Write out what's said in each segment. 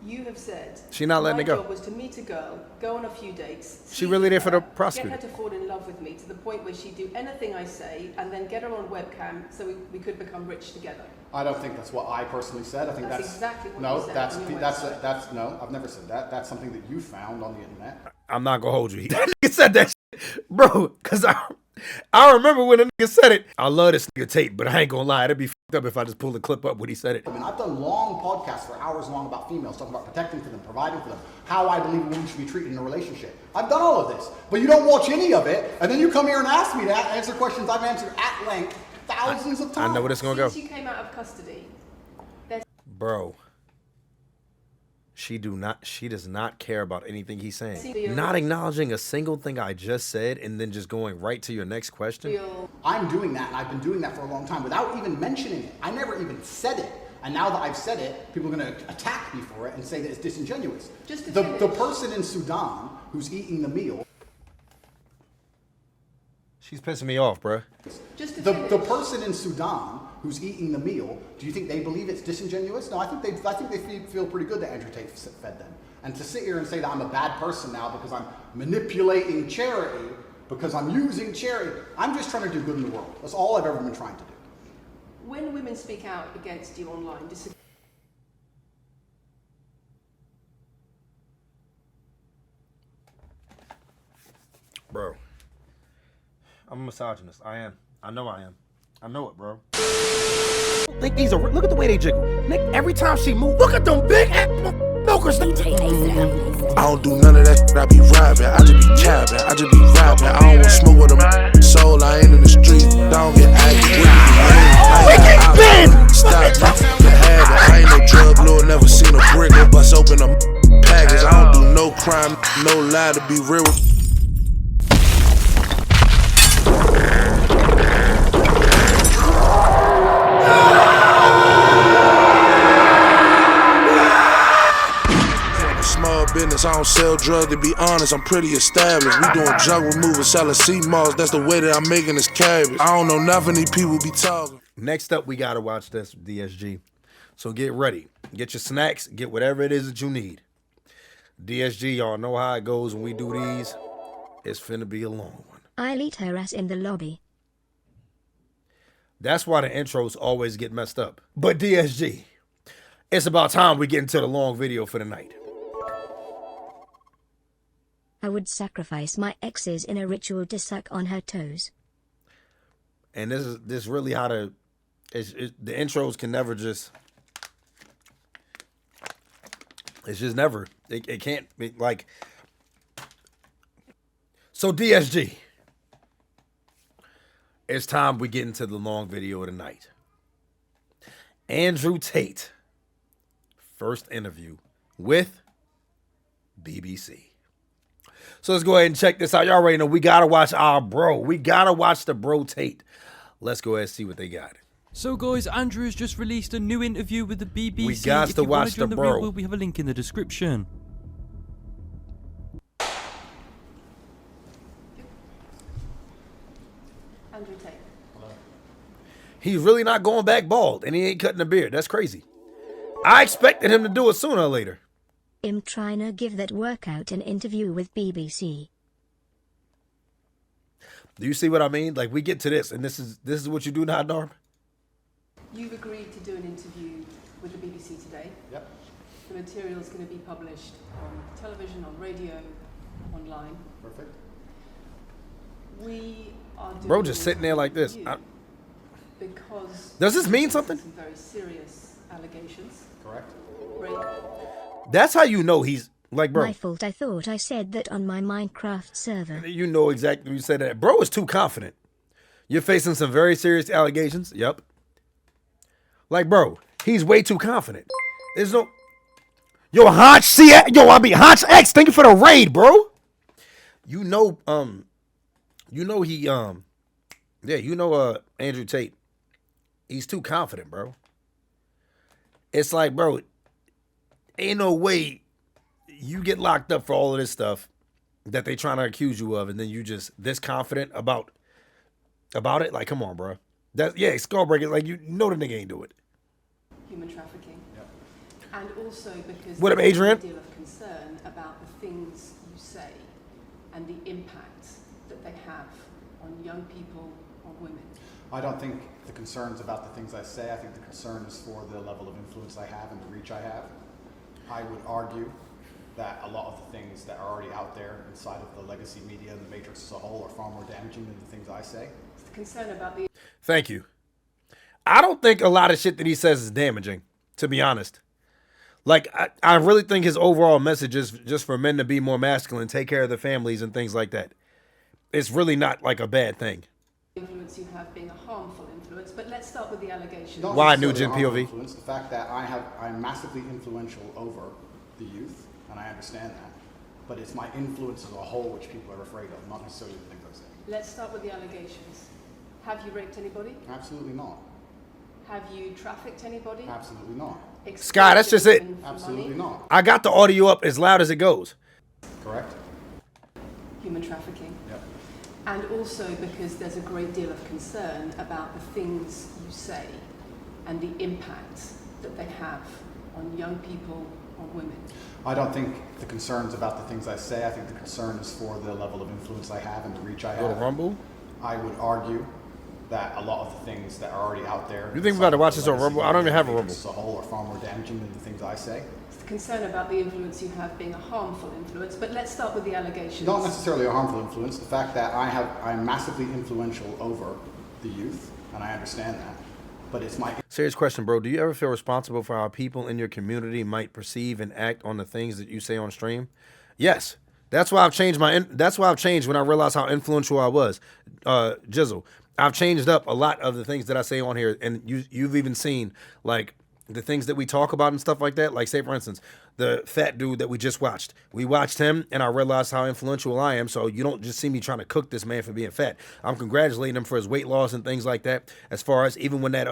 You have said she not letting it go. My job was to meet a girl, go on a few dates. She really there for the prosecutor. Get her to fall in love with me to the point where she'd do anything I say, and then get her on webcam so we could become rich together. I don't think that's what I personally said. I think that's exactly what no. you said That's no. I've never said that. That's something that you found on the internet. I'm not gonna hold you. That nigga said that shit, bro. Cause I remember when the nigga said it. I love this nigga Tate, but I ain't gonna lie. It'd be fucked up if I just pulled the clip up when he said it. I mean, I've done long podcasts for hours long about females, talking about protecting for them, providing for them, how I believe a woman should be treated in a relationship. I've done all of this, but you don't watch any of it, and then you come here and ask me that, answer questions I've answered at length thousands of times. I know where this gonna go. Since you came out of custody, bro. She does not care about anything he's saying. Not acknowledging a single thing I just said and then just going right to your next question. I'm doing that, and I've been doing that for a long time without even mentioning it. I never even said it. And now that I've said it, people are going to attack me for it and say that it's disingenuous. The person in Sudan who's eating the meal. She's pissing me off, bro. The person in Sudan who's eating the meal, do you think they believe it's disingenuous? No, I think they feel pretty good that Andrew Tate fed them. And to sit here and say that I'm a bad person now because I'm manipulating charity, because I'm using charity, I'm just trying to do good in the world. That's all I've ever been trying to do. When women speak out against you online, bro, I'm a misogynist. I am. I know I am. I know it, bro. Think these are. Look at the way they jiggle. Nick, every time she move, look at them big milkers. I don't do none of that. I be rapping. I just be capping. I just be rapping. I don't want smoke with them. Soul, I ain't in the street. Don't get aggy. Stop the habit. I ain't no drug lord. Never seen a brick or bust open a package. I don't do no crime, no lie. To be real with. Business. I don't sell drugs, to be honest, I'm pretty established. We doing junk removal, selling sea moss. That's the way that I'm making this cabbage. I don't know nothing these people be talking. Next up, we gotta watch this DSG. So get ready. Get your snacks, get whatever it is that you need. DSG, y'all know how it goes when we do these. It's finna be a long one. I'll eat her ass in the lobby. That's why the intros always get messed up. But DSG, it's about time we get into the long video for the night. I would sacrifice my exes in a ritual to suck on her toes. And this really how the intros can never just. It's just never. It can't be like. So DSG, it's time we get into the long video of the night. Andrew Tate, first interview with BBC. So let's go ahead and check this out. Y'all already know we gotta watch our bro. We gotta watch the bro Tate. Let's go ahead and see what they got. So guys, Andrew has just released a new interview with the BBC. We got to watch the bro. We have a link in the description. Andrew Tate. He's really not going back bald, and he ain't cutting a beard. That's crazy. I expected him to do it sooner or later. I'm trying to give that workout an interview with BBC. Do you see what I mean? Like, we get to this, and this is what you do now, Norm? You've agreed to do an interview with the BBC today. Yep. The material is going to be published on television, on radio, online. Perfect. We are doing Bro just sitting there like this. Because does this mean something? Some very serious allegations. Correct. Rape. That's how you know he's like, bro. My fault. I thought I said that on my Minecraft server. You know exactly when you said that. Bro is too confident. You're facing some very serious allegations. Yep. Like, bro, he's way too confident. There's no. Yo, Hunch, Hunch X. Thank you for the raid, bro. Andrew Tate. He's too confident, bro. It's like, bro, ain't no way you get locked up for all of this stuff that they trying to accuse you of, and then you just this confident about it. Like, come on, bro. Skull breaking. Like, you know the nigga ain't do it. Human trafficking. Yep. And also because What up, there's Adrian? a deal of concern about the things you say and the impact that they have on young people, on women. I don't think the concern's about the things I say. I think the concern is for the level of influence I have and the reach I have. I would argue that a lot of the things that are already out there inside of the legacy media and the matrix as a whole are far more damaging than the things I say. It's the concern about the... Thank you. I don't think a lot of shit that he says is damaging, to be honest. Like, I really think his overall message is just for men to be more masculine, take care of their families and things like that. It's really not like a bad thing. influence you have being a harmful influence, but let's start with the allegations. Not Why, necessarily Nugent, harmful POV? influence, the fact that I'm massively influential over the youth, and I understand that. But it's my influence as a whole which people are afraid of, not necessarily the things I say. Let's start with the allegations. Have you raped anybody? Absolutely not. Have you trafficked anybody? Absolutely not. Sky, that's just it. Exploited women for Absolutely money? not. I got the audio up as loud as it goes. Correct? Human trafficking. Yep. And also because there's a great deal of concern about the things you say and the impact that they have on young people, on women. I don't think the concern's about the things I say. I think the concern is for the level of influence I have and the reach I Go to have. Rumble. I would argue that a lot of the things that are already out there. You think we're about to watch this on legacy Rumble? I don't even have a media Rumble. As a whole are far more damaging than the things I say. It's the concern about the influence you have being a harmful influence, but let's start with the allegations. Not necessarily a harmful influence. The fact that I'm massively influential over the youth, and I understand that. But it's my Serious question, bro. Do you ever feel responsible for how people in your community might perceive and act on the things that you say on stream? Yes. That's why I've changed that's why I've changed when I realized how influential I was. Jizzle. I've changed up a lot of the things that I say on here, and you've even seen like the things that we talk about and stuff like that. Like, say for instance, the fat dude that we just watched. We watched him, and I realized how influential I am. So you don't just see me trying to cook this man for being fat. I'm congratulating him for his weight loss and things like that. As far as even when that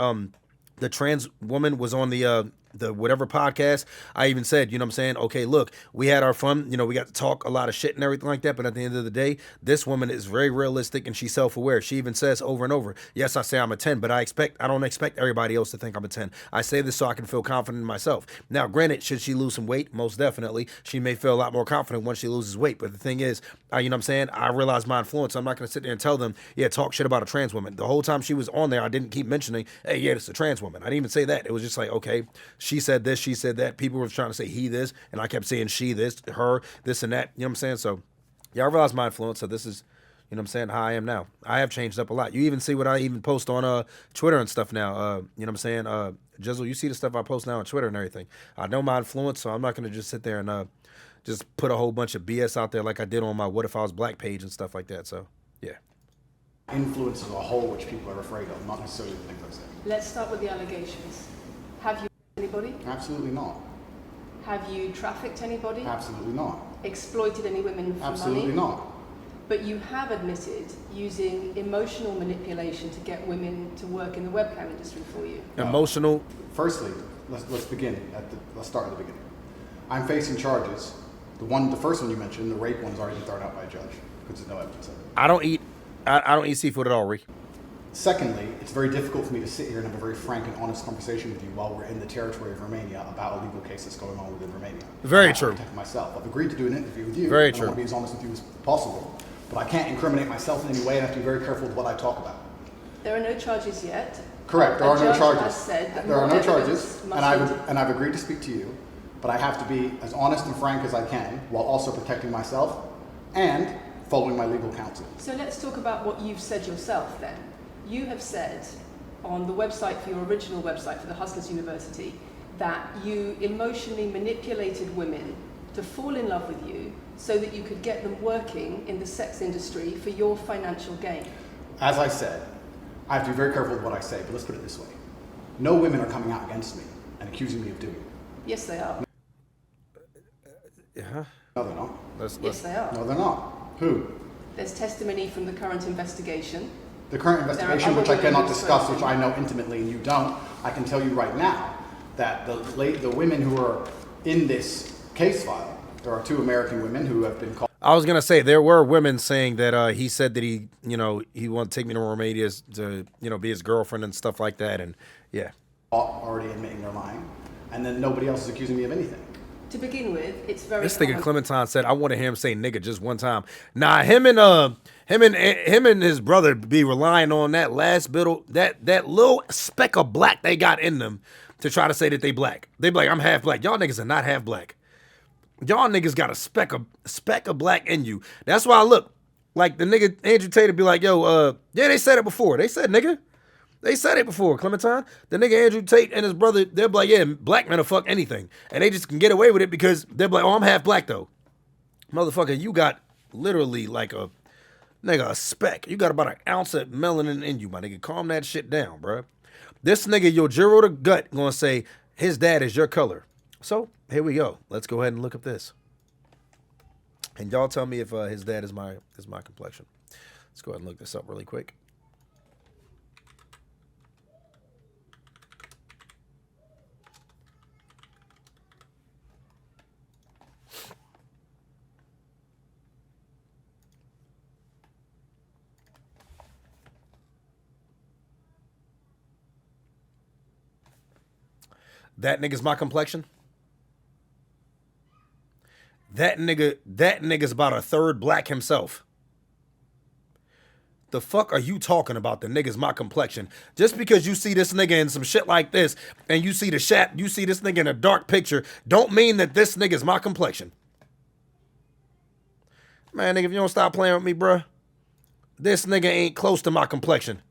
the trans woman was on the whatever podcast, I even said, you know what I'm saying? Okay, look, we had our fun. You know, we got to talk a lot of shit and everything like that. But at the end of the day, this woman is very realistic and she's self-aware. She even says over and over, yes, I say I'm a 10, but I don't expect everybody else to think I'm a 10. I say this so I can feel confident in myself. Now, granted, should she lose some weight? Most definitely. She may feel a lot more confident once she loses weight. But the thing is, you know what I'm saying? I realize my influence. I'm not going to sit there and tell them, yeah, talk shit about a trans woman. The whole time she was on there, I didn't keep mentioning, hey, yeah, it's a trans woman. I didn't even say that. It was just like, okay, she said this, she said that. People were trying to say he this, and I kept saying she this, her, this and that. You know what I'm saying? So, yeah, I realized my influence. So this is, you know what I'm saying, how I am now. I have changed up a lot. You even see what I even post on Twitter and stuff now. You know what I'm saying? Jizzle, you see the stuff I post now on Twitter and everything. I know my influence, so I'm not going to just sit there and just put a whole bunch of BS out there like I did on my What If I Was Black page and stuff like that. So, yeah. influence as a whole which people are afraid of, not necessarily the things I say. Let's start with the allegations. Have you raped anybody? Absolutely not. Have you trafficked anybody? Absolutely not. Exploited any women for Absolutely money? not. But you have admitted using emotional manipulation to get women to work in the webcam industry for you. Emotional. Firstly, let's begin let's start at the beginning. I'm facing charges. The first one you mentioned, the rape one's already been thrown out by a judge because there's no evidence of it. I don't eat seafood at all, Rick. Secondly, it's very difficult for me to sit here and have a very frank and honest conversation with you while we're in the territory of Romania about a legal case that's going on within Romania. Very I have to true. protect myself. I've agreed to do an interview with you. Very and true. I want to be as honest with you as possible. But I can't incriminate myself in any way, and I have to be very careful with what I talk about. There are no charges yet. Correct. There are no judge charges. has said that There are more no charges, evidence and must I've agreed to speak to you. But I have to be as honest and frank as I can, while also protecting myself and following my legal counsel. So let's talk about what you've said yourself then. You have said on the website for your original website for the Hustlers University that you emotionally manipulated women to fall in love with you so that you could get them working in the sex industry for your financial gain. As I said, I have to be very careful with what I say, but let's put it this way. No women are coming out against me and accusing me of doing it. Yes, they are. Yeah. No, they're not. Yes, they are. No, they're not. Who? There's testimony from the current investigation. The current investigation, other which I women cannot who discuss, spoke. which I know intimately and you don't, I can tell you right now that the women who are in this case file, there are 2 American women who have been called. I was gonna say there were women saying that he said that he wanted to take me to Romania to be his girlfriend and stuff like that, and yeah. Already admitting they're lying. and then nobody else is accusing me of anything. To begin with, it's very This nigga common. Clementine said, I wanted him to say nigga just one time. Nah, him and his brother be relying on that last bit of that little speck of black they got in them to try to say that they black. They be like, I'm half black. Y'all niggas are not half black. Y'all niggas got a speck of black in you. That's why I look like the nigga Andrew Tate be like, yo, yeah, they said it before. They said nigga. They said it before, Clementine. The nigga Andrew Tate and his brother, they'll be like, yeah, black men will fuck anything. And they just can get away with it because they'll be like, oh, I'm half black though. Motherfucker, you got literally like a speck. You got about an ounce of melanin in you, my nigga. Calm that shit down, bro. This nigga, Yojiro the Gut, gonna say his dad is your color. So, here we go. Let's go ahead and look up this. And y'all tell me if his dad is my complexion. Let's go ahead and look this up really quick. That nigga's my complexion. That nigga's about a third black himself. The fuck are you talking about? The nigga's my complexion. Just because you see this nigga in some shit like this, and you see this nigga in a dark picture, don't mean that this nigga's my complexion. Man, nigga, if you don't stop playing with me, bruh, this nigga ain't close to my complexion.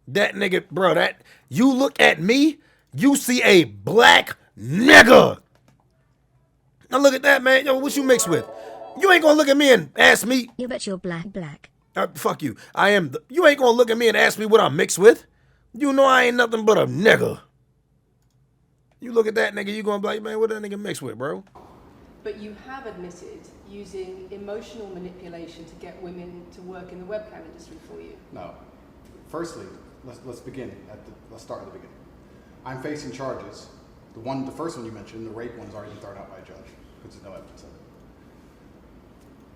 That nigga, bro, that you look at me, you see a black nigga. Now look at that, man. Yo, what you mixed with? You ain't gonna look at me and ask me. You bet you're black. Fuck you. You ain't gonna look at me and ask me what I'm mixed with. You know I ain't nothing but a nigga. You look at that nigga, you gonna be like, man, what that nigga mixed with, bro? But you have admitted using emotional manipulation to get women to work in the webcam industry for you. No. Firstly, let's begin let's start at the beginning. I'm facing charges. The first one you mentioned, the rape one's already been thrown out by a judge because there's no evidence of it.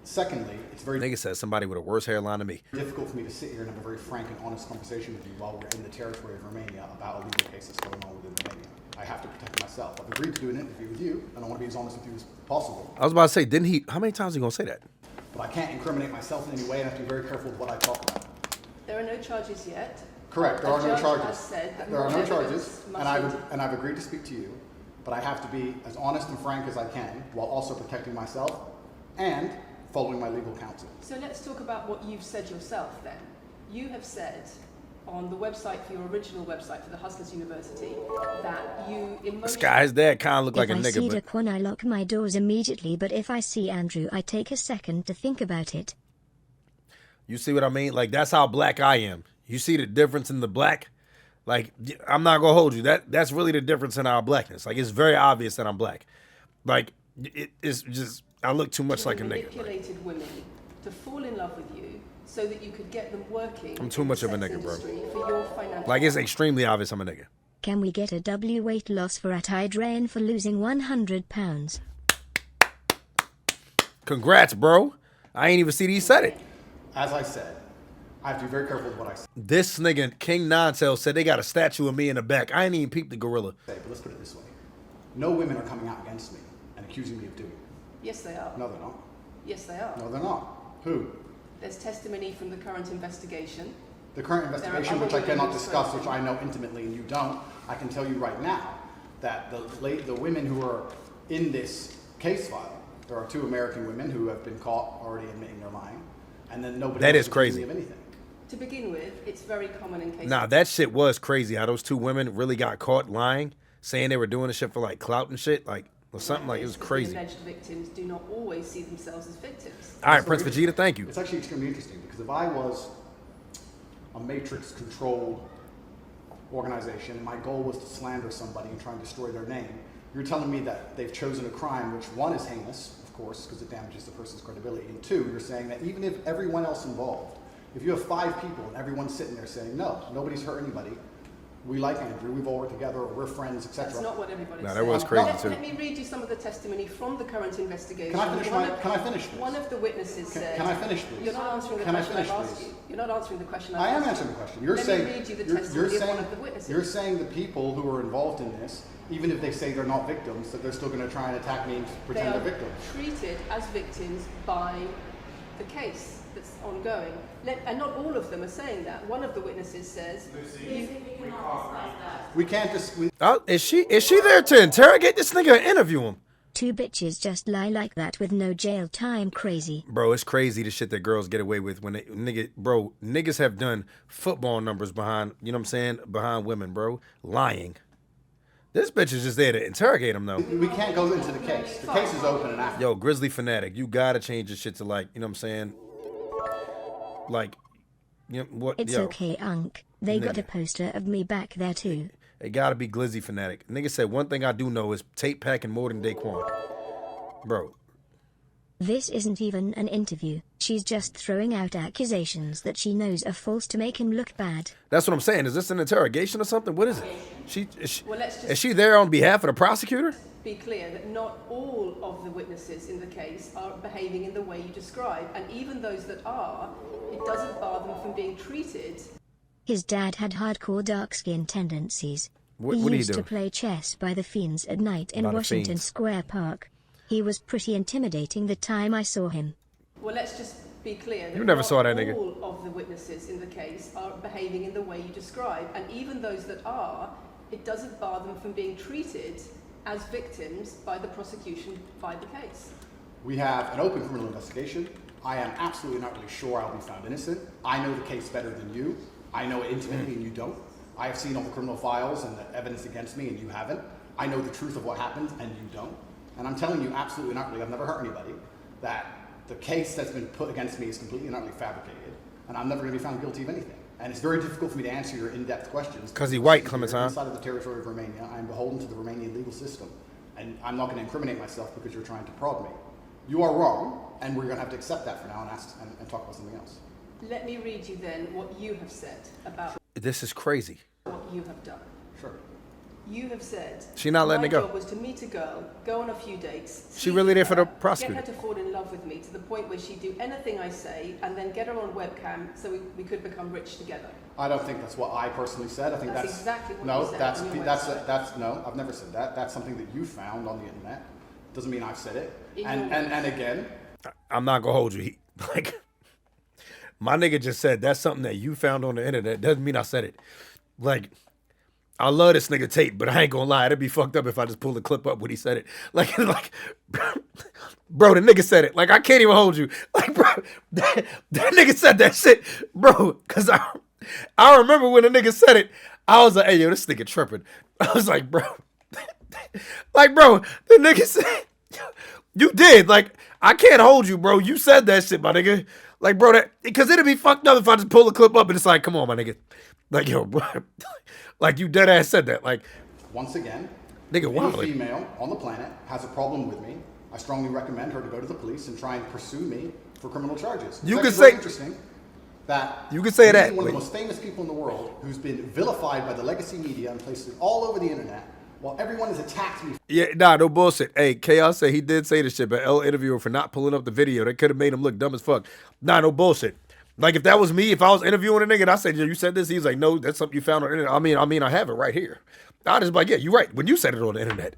Secondly, it's very Nigga says somebody with a worse hairline than me. difficult for me to sit here and have a very frank and honest conversation with you while we're in the territory of Romania about a legal case that's going on within Romania. I have to protect myself. I've agreed to do an interview with you, and I want to be as honest with you as possible. I was about to say, how many times are you gonna say that? But I can't incriminate myself in any way, and I have to be very careful with what I talk about. There are no charges yet. Correct. There A are no judge charges. has said that There are more no charges, evidence must and I've agreed to speak to you, but I have to be as honest and frank as I can while also protecting myself and following my legal counsel. So let's talk about what you've said yourself then. You have said on the website for your original website for the Hustlers University that you This guy's dad kind of look like a If I nigga, see but Daquan, I lock my doors immediately, but if I see Andrew, I take a second to think about it. you see what I mean? Like, that's how black I am. You see the difference in the black? Like, I'm not gonna hold you. That's really the difference in our blackness. Like, it's very obvious that I'm black. Like, it's just, I look too much like a nigga. Like, manipulated women to fall in love with you so that you could get them working. I'm too much of a nigga, bro. For your financial like, it's extremely obvious I'm a nigga. Can we get a W weight loss for Tate for losing 100 pounds? Congrats, bro. I ain't even see that he said it. As I said, I have to be very careful with what I say, This nigga, King Nontail, said they got a statue of me in the back. I ain't even peeped the gorilla. but let's put it this way. No women are coming out against me and accusing me of doing it. Yes, they are. No, they're not. Yes, they are. No, they're not. Who? There's testimony from the current investigation. The current investigation, other which I women cannot who've discuss, spoken. which I know intimately and you don't, I can tell you right now that the women who are in this case file, there are 2 American women who have been caught already admitting they're lying, and then nobody That else is crazy. accusing me of anything. To begin with, it's very common in cases. Nah, that shit was crazy. How those 2 women really got caught lying, saying they were doing this shit for like clout and shit. Like, or something like it was The crazy. alleged victims do not always see themselves as victims. All right, Prince Vegeta, thank you. It's actually extremely interesting because if I was a matrix-controlled organization and my goal was to slander somebody and try and destroy their name, you're telling me that they've chosen a crime which, 1, is heinous, of course, because it damages the person's credibility, and 2, you're saying that even if everyone else involved, if you have 5 people and everyone's sitting there saying, no, nobody's hurt anybody, We like Andrew. We've all worked together. Or we're friends, etc. That's not what everybody said. that was crazy too. Let me read you some of the testimony from the current investigation. Can I finish this? One of the witnesses said... Can I finish, please? You're not answering the question I've asked you. You're not answering the question I've asked you. I am answering the question. Let me read you the testimony of one of the witnesses. You're saying the people who are involved in this, even if they say they're not victims, that they're still going to try and attack me and pretend they're victims. Treated as victims by the case that's ongoing. And not all of them are saying that. One of the witnesses says... We can't just... Oh, is she there to interrogate this nigga or interview him? Two bitches just lie like that with no jail time. Crazy. Bro, it's crazy the shit that girls get away with when they niggas have done football numbers behind, you know what I'm saying, behind women, bro. Lying. This bitch is just there to interrogate him though. We can't go into the case. The case is open and active. Yo, Grizzly Fanatic, you gotta change this shit to like, you know what I'm saying? Like, you know what? It's okay, Unc. They got a poster of me back there too. It gotta be Glizzy Fanatic. Nigga said one thing I do know is Tate packing more than Daquan. Bro. This isn't even an interview. She's just throwing out accusations that she knows are false to make him look bad. That's what I'm saying. Is this an interrogation or something? What is it? Is she there on behalf of the prosecutor? Be clear that not all of the witnesses in the case are behaving in the way you describe, and even those that are, it doesn't bar them from being treated. His dad had hardcore dark-skin tendencies. What he did he used do? to play chess by the Fiends at night in By the Washington Fiends. Square Park. He was pretty intimidating the time I saw him. Well, let's just be clear that You never not saw that nigga. all of the witnesses in the case are behaving in the way you describe, and even those that are, it doesn't bar them from being treated as victims by the prosecution by the case. We have an open criminal investigation. I am absolutely not really sure I'll be found innocent. I know the case better than you. I know it intimately and you don't. I have seen all the criminal files and the evidence against me and you haven't. I know the truth of what happened and you don't. And I'm telling you absolutely not really, I've never hurt anybody, that the case that's been put against me is completely and utterly fabricated, and I'm never going to be found guilty of anything. And it's very difficult for me to answer your in-depth questions. 'Cause he white, Clementine. Inside of the territory of Romania, I am beholden to the Romanian legal system, and I'm not going to incriminate myself because you're trying to prod me. You are wrong, and we're going to have to accept that for now and talk about something else. Let me read you then what you have said about This is crazy. what you have done. Sure. You have said, She not letting my it go. job was to meet a girl, go on a few dates. She sleep really with there for the her, prosecutor. Get her to fall in love with me to the point where she'd do anything I say, and then get her on webcam so we could become rich together. I don't think that's what I personally said. I think That's that's exactly what no, you said that's on your that's website. that's no. I've never said that. That's something that you found on the internet. Doesn't mean I've said it. In And your and again, I'm not gonna hold you. Like, my nigga just said that's something that you found on the internet. Doesn't mean I said it. Like, I love this nigga Tate, but I ain't gonna lie. It'd be fucked up if I just pulled the clip up when he said it. Like, bro, the nigga said it. Like, I can't even hold you. Like, bro, that nigga said that shit, bro. Cause I remember when the nigga said it, I was like, hey, yo, this nigga tripping. I was like, bro, like, bro, the nigga said, you did. Like, I can't hold you, bro. You said that shit, my nigga. Like, bro, that, because it'd be fucked up if I just pull the clip up and it's like, come on, my nigga. Like, yo, bro. Like, you dead ass said that. Like, once again, nigga, any wild. female on the planet has a problem with me. I strongly recommend her to go to the police and try and pursue me for criminal charges. You It's can actually say- very interesting that You can say me, that, one of wait. the most famous people in the world who's been vilified by the legacy media and places all over the internet, while everyone has attacked me. Yeah, nah, no bullshit. Hey, Chaos said he did say this shit, but L interviewer for not pulling up the video. That could have made him look dumb as fuck. Nah, no bullshit. Like, if that was me, if I was interviewing a nigga and I said, yo, you said this, he's like, no, that's something you found on the internet. I mean, I have it right here. I just be like, yeah, you're right. When you said it on the internet.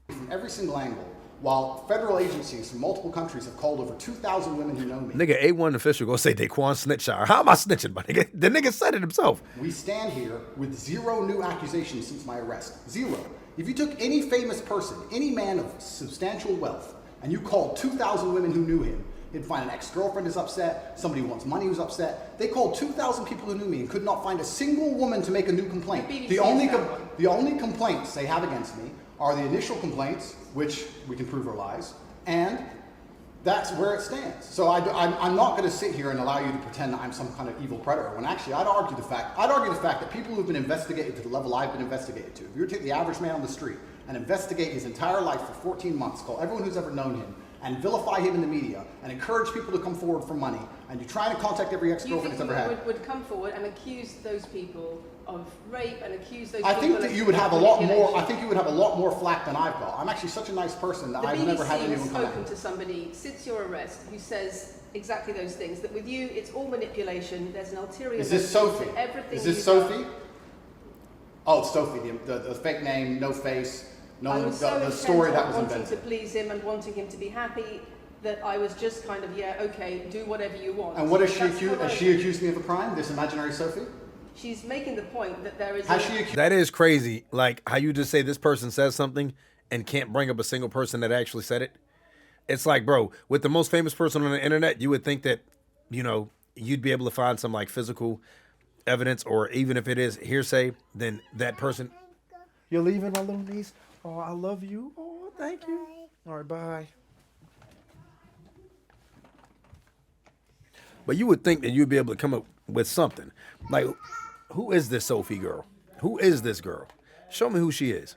From every single angle, while federal agencies from multiple countries have called over 2,000 women who know me. Nigga, A1 official gonna say Daquan snitchire. How am I snitching, my nigga? The nigga said it himself. We stand here with 0 new accusations since my arrest. 0. If you took any famous person, any man of substantial wealth, and you called 2,000 women who knew him, you'd find an ex-girlfriend is upset, somebody who wants money who's upset. They called 2,000 people who knew me and could not find a single woman to make a new complaint. The only complaints they have against me are the initial complaints, which we can prove are lies, and that's where it stands. So I'm not going to sit here and allow you to pretend that I'm some kind of evil predator, when actually I'd argue the fact that people who've been investigated to the level I've been investigated to, if you were to take the average man on the street and investigate his entire life for 14 months, call everyone who's ever known him, and vilify him in the media, and encourage people to come forward for money, and you're trying to contact every ex-girlfriend that's ever had. Would come forward and accuse those people of rape and accuse those I people think of that you would have a lot more. I manipulation? think you would have a lot more flack than I've got. I'm actually such a nice person that The I've BBC never had has anyone come spoken at to somebody since your arrest who says exactly those things. That with you, it's all manipulation. There's an ulterior. Is this motive Sophie? to everything. Is this you've Sophie? done. Oh, it's Sophie. The fake name, no face, no I one. was so The intent story on that was wanting invented. to please him and wanting him to be happy that I was just kind of, yeah, okay, do whatever you want. And what is she That's accused? what Has she accused me of a crime? This imaginary Sophie? She's making the point that there is. Has she accused? That is crazy. Like how you just say this person says something and can't bring up a single person that actually said it. It's like, bro, with the most famous person on the internet, you would think that, you know, you'd be able to find some like physical evidence, or even if it is hearsay, then that person. You're leaving, my little niece. Oh, I love you. Oh, thank you. All right, bye. But you would think that you'd be able to come up with something. Like, who is this Sophie girl? Who is this girl? Show me who she is.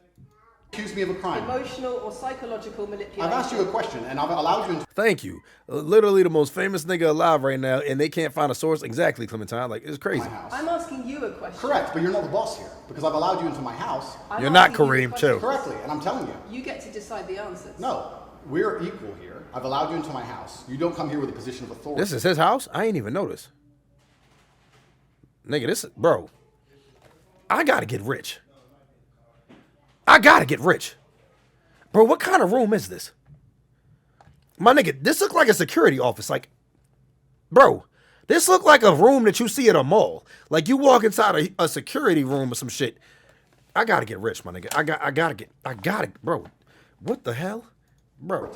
Accused me of a crime. Emotional or psychological manipulation. I've asked you a question, and I've allowed you into Thank you. Literally the most famous nigga alive right now, and they can't find a source. Exactly, Clementine. Like, it's crazy. my house. I'm asking you a question. Correct, but you're not the boss here because I've allowed you into my house I'm You're not asking you Kareem, a question. too. correctly, and I'm telling you, You get to decide the answers. no, we're equal here. I've allowed you into my house. You don't come here with a position of authority. This is his house? I ain't even noticed. Nigga, this is, bro. I gotta get rich. I gotta get rich. Bro, what kind of room is this? My nigga, this look like a security office. Like, bro, this look like a room that you see at a mall. Like you walk inside a security room or some shit. I gotta get rich, my nigga. I gotta, bro. What the hell? Bro.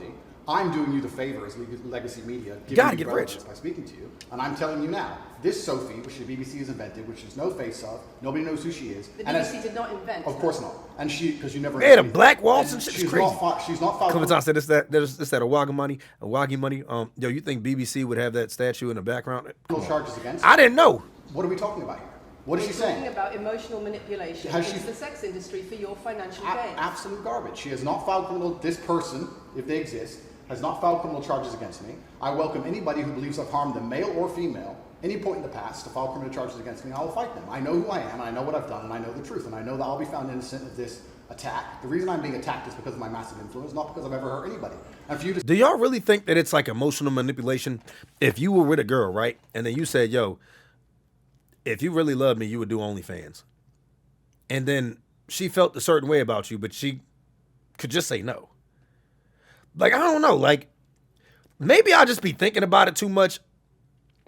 I'm doing you the favor as legacy media, giving Gotta you get relevance rich. by speaking to you, and I'm telling you now, this Sophie, which the BBC has invented, which there's no face of, nobody knows who she is. The and BBC did not invent. Of course not, and she, because you never. They had a interviewed black her. walls And and shit. She's It's crazy. she's not filed. Clementine said this that a Waggy money. Yo, you think BBC would have that statue in the background? criminal charges against. I didn't know. What are we talking about here? What is We're she talking saying? about emotional manipulation Has into she- the sex industry for your financial gain. Absolute garbage. She has not filed criminal. This person, if they exist, has not filed criminal charges against me. I welcome anybody who believes I've harmed them, male or female, any point in the past, to file criminal charges against me. I will fight them. I know who I am, and I know what I've done, and I know the truth, and I know that I'll be found innocent of this attack. The reason I'm being attacked is because of my massive influence, not because I've ever hurt anybody. And for you to Do y'all really think that it's like emotional manipulation? If you were with a girl, right, and then you said, "Yo, if you really loved me, you would do OnlyFans," and then she felt a certain way about you, but she could just say no. Like, I don't know. Like, maybe I'll just be thinking about it too much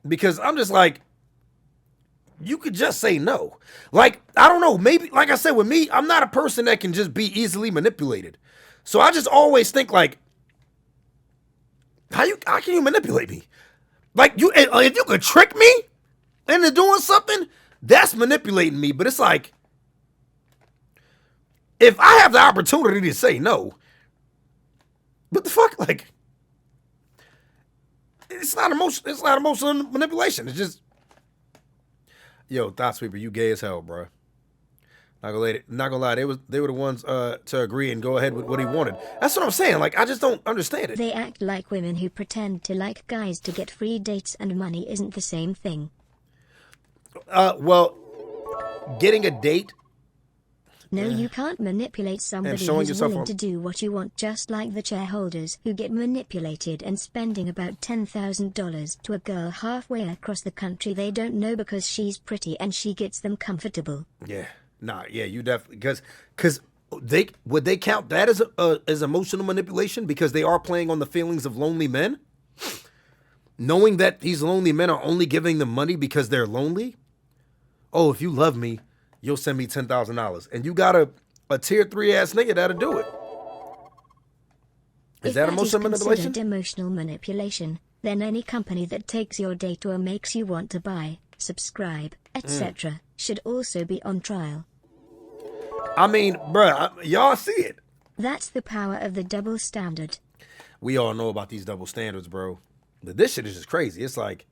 because I'm just like, you could just say no. Like, I don't know. Maybe, like I said, with me, I'm not a person that can just be easily manipulated. So I just always think like, how can you manipulate me? Like, if you could trick me into doing something, that's manipulating me. But it's like, if I have the opportunity to say no, what the fuck? Like, it's not emotional manipulation. It's just, yo, Thought Sweeper, you gay as hell, bro. Not gonna lie, they were the ones to agree and go ahead with what he wanted. That's what I'm saying. Like, I just don't understand it. They act like women who pretend to like guys to get free dates and money isn't the same thing. Well, getting a date. No, you can't manipulate somebody showing who's yourself willing on- to do what you want, just like the shareholders who get manipulated and spending about $10,000 to a girl halfway across the country they don't know because she's pretty and she gets them comfortable. Yeah, you definitely because would they count that as emotional manipulation because they are playing on the feelings of lonely men, knowing that these lonely men are only giving them money because they're lonely. Oh, if you love me, you'll send me $10,000, and you got a tier 3 ass nigga that'll do it. Is that emotional manipulation? Considered emotional manipulation, then any company that takes your data or makes you want to buy, subscribe, etc., should also be on trial. I mean, bruh, y'all see it. That's the power of the double standard. We all know about these double standards, bro. But this shit is just crazy. It's like,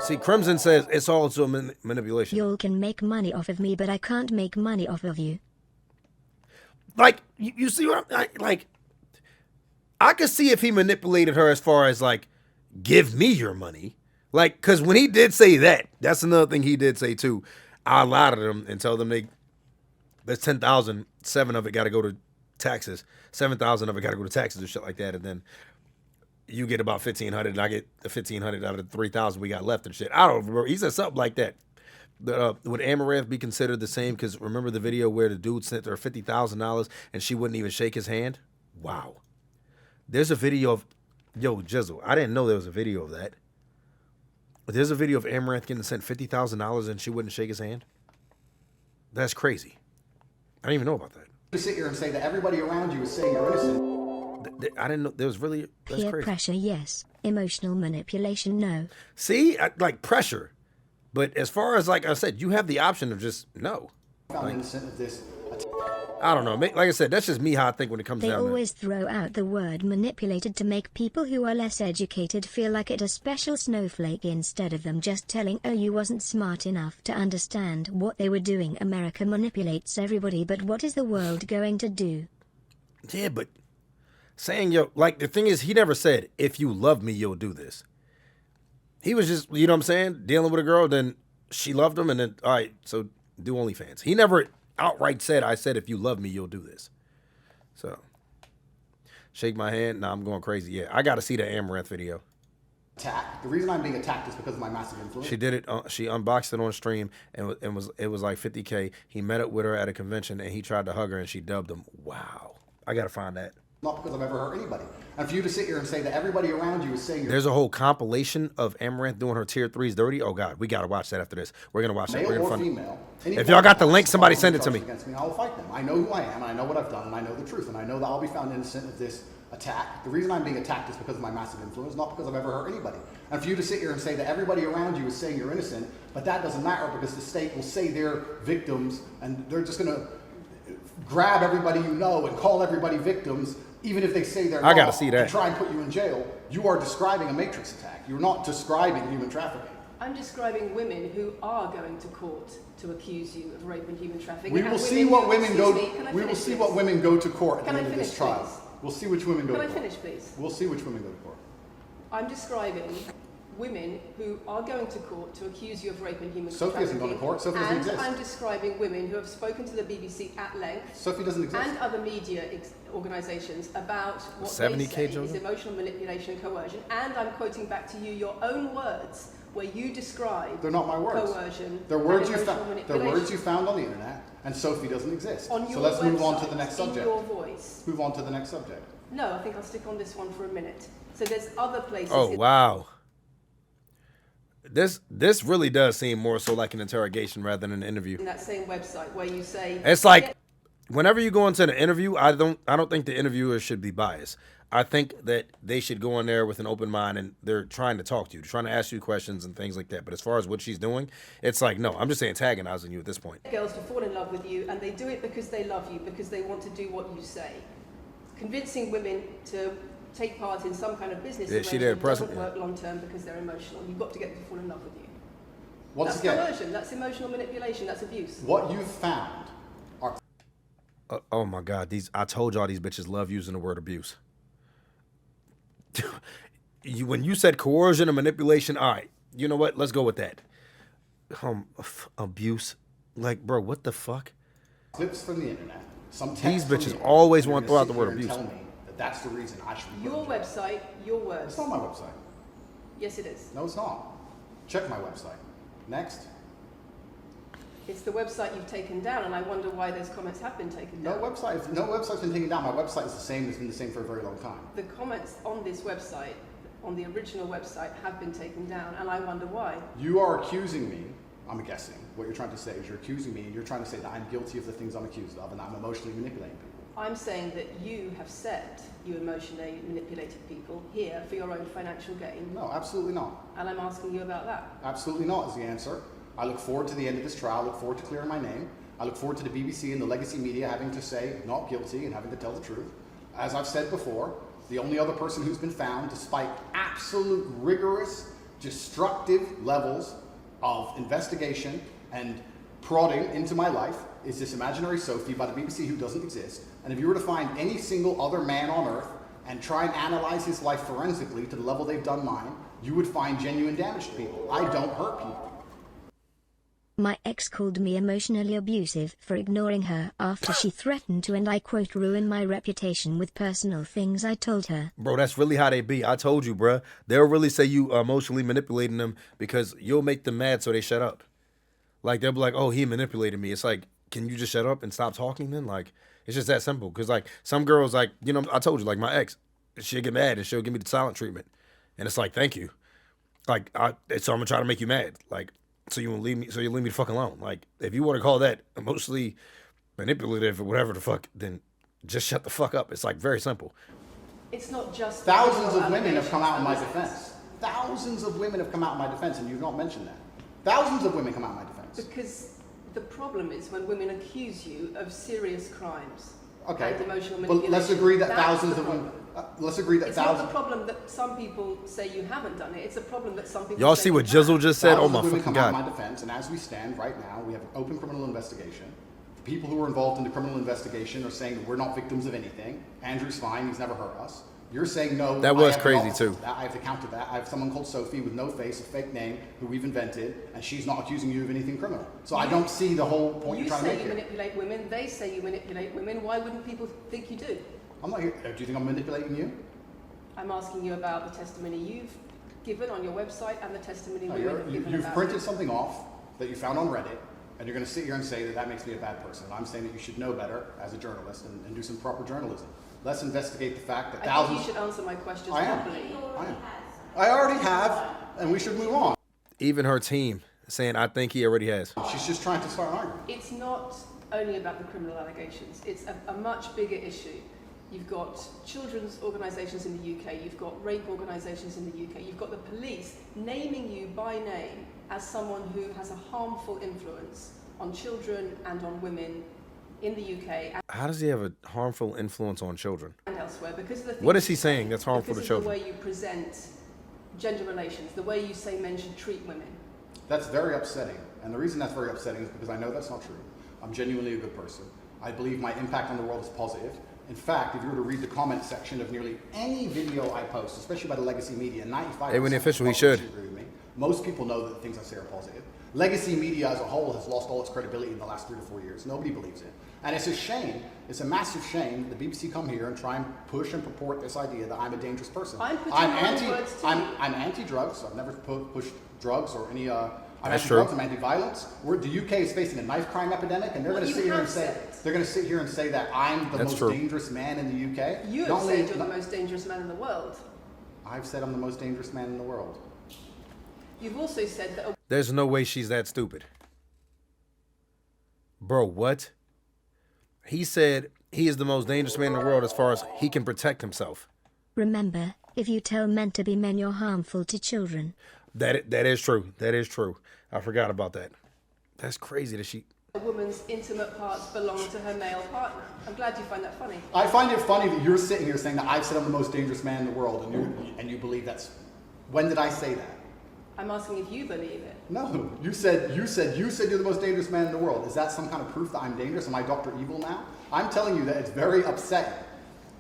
see, Crimson says it's also manipulation. Y'all can make money off of me, but I can't make money off of you. Like, you see what I'm like? I could see if he manipulated her as far as like give me your money. Like, because when he did say that, that's another thing he did say too. I lied to them and tell them there's 10,000, 7 of it got to go to taxes, 7,000 of it got to go to taxes or shit like that, and then you get about 1,500, and I get the 1,500 out of the 3,000 we got left and shit. I don't remember. He said something like that. Would Amaranth be considered the same? Because remember the video where the dude sent her $50,000 and she wouldn't even shake his hand? Wow. There's a video of, yo, Jizzle, I didn't know there was a video of that. There's a video of Amaranth getting sent $50,000 and she wouldn't shake his hand? That's crazy. I didn't even know about that. To sit here and say that everybody around you is saying you're innocent. I didn't know. There was really, that's Peer crazy. pressure, yes. Emotional manipulation, no. See, like pressure. But as far as, like I said, you have the option of just no. Found innocent of this. I don't know. Like I said, that's just me how I think when it comes They down always throw out the word manipulated to make people who are less educated feel like it a special snowflake instead of them just telling, oh, you wasn't smart enough to understand what they were doing. America manipulates everybody, but what is the world going to do? Yeah, but saying, yo, like the thing is, he never said, if you love me, you'll do this. He was just, you know what I'm saying, dealing with a girl, then she loved him, and then, all right, so do OnlyFans. He never outright said, I said, if you love me, you'll do this. So, shake my hand. Nah, I'm going crazy. Yeah, I got to see the Amaranth video. Attack. The reason I'm being attacked is because of my massive influence. She did it. She unboxed it on stream, and it was like $50K. He met up with her at a convention, and he tried to hug her, and she dubbed him. Wow, I got to find that. Not because I've ever hurt anybody. And for you to sit here and say that everybody around you is saying you're There's a whole compilation of Amaranth doing her tier 3s dirty. Oh God, we gotta watch that after this. We're gonna watch that. male We're gonna or fund it. female. If y'all got the link, somebody send it to me. Against me, I will fight them. I know who I am, and I know what I've done, and I know the truth, and I know that I'll be found innocent of this attack. The reason I'm being attacked is because of my massive influence, not because I've ever hurt anybody. And for you to sit here and say that everybody around you is saying you're innocent, but that doesn't matter because the state will say they're victims, and they're just gonna grab everybody you know and call everybody victims. Even if they say they're I not, gotta see that. to try and put you in jail, you are describing a matrix attack. You're not describing human trafficking. I'm describing women who are going to court to accuse you of rape and human trafficking. We and will see what women go. Excuse me, We will see what women go to court at Can the I end of this finish, trial. please? We'll see which women go Can to I court. finish, please? We'll see which women go to court. I'm describing women who are going to court to accuse you of rape and human Sophie trafficking. hasn't gone to court. Sophie doesn't and exist. I'm describing women who have spoken to the BBC at length Sophie doesn't exist. and other media organisations about what 70K they say is children? emotional manipulation and coercion. And I'm quoting back to you your own words where you describe They're not my words. coercion They're words and you emotional found. They're manipulation. words you found on the internet, and Sophie doesn't exist. On your So let's move on to website, the next in subject. your voice. Move on to the next subject. No, I think I'll stick on this one for a minute. So there's other places. Oh wow. This really does seem more so like an interrogation rather than an interview. In that same website where you say It's like whenever you go into an interview, I don't think the interviewer should be biased. I think that they should go in there with an open mind and they're trying to talk to you, trying to ask you questions and things like that. But as far as what she's doing, it's like, no, I'm just antagonizing you at this point. girls to fall in love with you, and they do it because they love you, because they want to do what you say. Convincing women to take part in some kind of business Yeah, she did arrangement present, doesn't yeah. work long term because they're emotional. You've got to get them to fall in love with you. Once That's again, coercion, that's emotional manipulation, that's abuse. what you've found are Oh my God, I told y'all these bitches love using the word abuse. When you said coercion and manipulation, all right, you know what? Let's go with that. Abuse, like, bro, what the fuck? clips from the internet. Some text These from the bitches internet. always You're want to gonna throw out the sit word here and abuse. Tell me that that's the reason I should be put Your in jail. website, your words. It's not my website. Yes, it is. No, it's not. Check my website. Next. It's the website you've taken down, and I wonder why those comments have been taken No down. website's been taken down. My website is the same. It's been the same for a very long time. The comments on this website, on the original website, have been taken down, and I wonder why. You are accusing me. I'm guessing what you're trying to say is you're accusing me, and you're trying to say that I'm guilty of the things I'm accused of, and that I'm emotionally manipulating people. I'm saying that you have said you emotionally manipulated people here for your own financial gain, No, absolutely not. and I'm asking you about that. Absolutely not is the answer. I look forward to the end of this trial. I look forward to clearing my name. I look forward to the BBC and the legacy media having to say not guilty and having to tell the truth. As I've said before, the only other person who's been found, despite absolute rigorous, destructive levels of investigation and prodding into my life, is this imaginary Sophie by the BBC who doesn't exist. And if you were to find any single other man on earth and try and analyze his life forensically to the level they've done mine, you would find genuine damage to people. I don't hurt people. My ex called me emotionally abusive for ignoring her after she threatened to, and I quote, ruin my reputation with personal things I told her. Bro, that's really how they be. I told you, bro. They'll really say you emotionally manipulating them because you'll make them mad so they shut up. Like, they'll be like, oh, he manipulated me. It's like, can you just shut up and stop talking then? Like, it's just that simple. Because, like, some girls, like, you know, I told you, like, my ex, she'll get mad and she'll give me the silent treatment. And it's like, thank you. Like, so I'm going to try to make you mad. Like, so you leave me the fuck alone. Like, if you want to call that emotionally manipulative or whatever the fuck, then just shut the fuck up. It's like very simple. It's not just Thousands of women have come out in my defense. Thousands of women have come out in my defense, and you've not mentioned that. Thousands of women come out in my defense. Because the problem is when women accuse you of serious crimes. Okay. And emotional Well, manipulation. let's agree that That's thousands the of women. problem. Let's agree that It's thousands. not the problem that some people say you haven't done it. It's a problem that some people Y'all say see what you have. Jizzle just said? Oh Thousands my of women fucking come out in God. my defense, and as we stand right now, we have an open criminal investigation. The people who are involved in the criminal investigation are saying that we're not victims of anything. Andrew's fine; he's never hurt us. You're saying no. That was I have crazy, the opposite too. of that. I have to counter that. I have someone called Sophie with no face, a fake name, who we've invented, and she's not accusing you of anything criminal. So I don't see the whole point You you're trying to say make you here. manipulate women. They say you manipulate women. Why wouldn't people think you do? I'm not here. Do you think I'm manipulating you? I'm asking you about the testimony you've given on your website and the testimony No, women have given you've about printed you. something off that you found on Reddit, and you're going to sit here and say that that makes me a bad person. I'm saying that you should know better as a journalist and do some proper journalism. Let's investigate the fact that I thousands. think you should answer my questions I am. properly. I already have, and we should move on. Even her team saying, I think he already has. She's just trying to start an argument. It's not only about the criminal allegations. It's a much bigger issue. You've got children's organisations in the UK, you've got rape organisations in the UK, you've got the police naming you by name as someone who has a harmful influence on children and on women in the UK How does he have a harmful influence on children? and elsewhere because of the things What is he saying that's harmful to because children? of the way you present gender relations, the way you say men should treat women. That's very upsetting, and the reason that's very upsetting is because I know that's not true. I'm genuinely a good person. I believe my impact on the world is positive. In fact, if you were to read the comment section of nearly any video I post, especially by the legacy media, 95% Hey, when the official, he of should. agree with me. Most people know that the things I say are positive. Legacy media as a whole has lost all its credibility in the last 3 to 4 years. Nobody believes it. And it's a shame, it's a massive shame that the BBC come here and try and push and purport this idea that I'm a dangerous person. I'm putting my own words to you. I'm anti-drugs. I've never pushed drugs or any I'm That's anti-drugs, true. I'm anti-violence. The UK is facing a knife crime epidemic, and they're Well, going to you sit here and have say said. they're going to sit here and say that I'm the That's most true. dangerous man in the UK. You have Not only- said you're the most dangerous man in the world. I've said I'm the most dangerous man in the world. You've also said that There's no way she's that stupid. Bro, what? He said he is the most dangerous man in the world as far as he can protect himself. Remember, if you tell men to be men, you're harmful to children. That is true. That is true. I forgot about that. That's crazy that she... a woman's intimate parts belong to her male partner. I'm glad you find that funny. I find it funny that you're sitting here saying that I've said I'm the most dangerous man in the world, and you believe that's. When did I say that? I'm asking if you believe it. No, you said you're the most dangerous man in the world. Is that some kind of proof that I'm dangerous? Am I Dr. Evil now? I'm telling you that it's very upsetting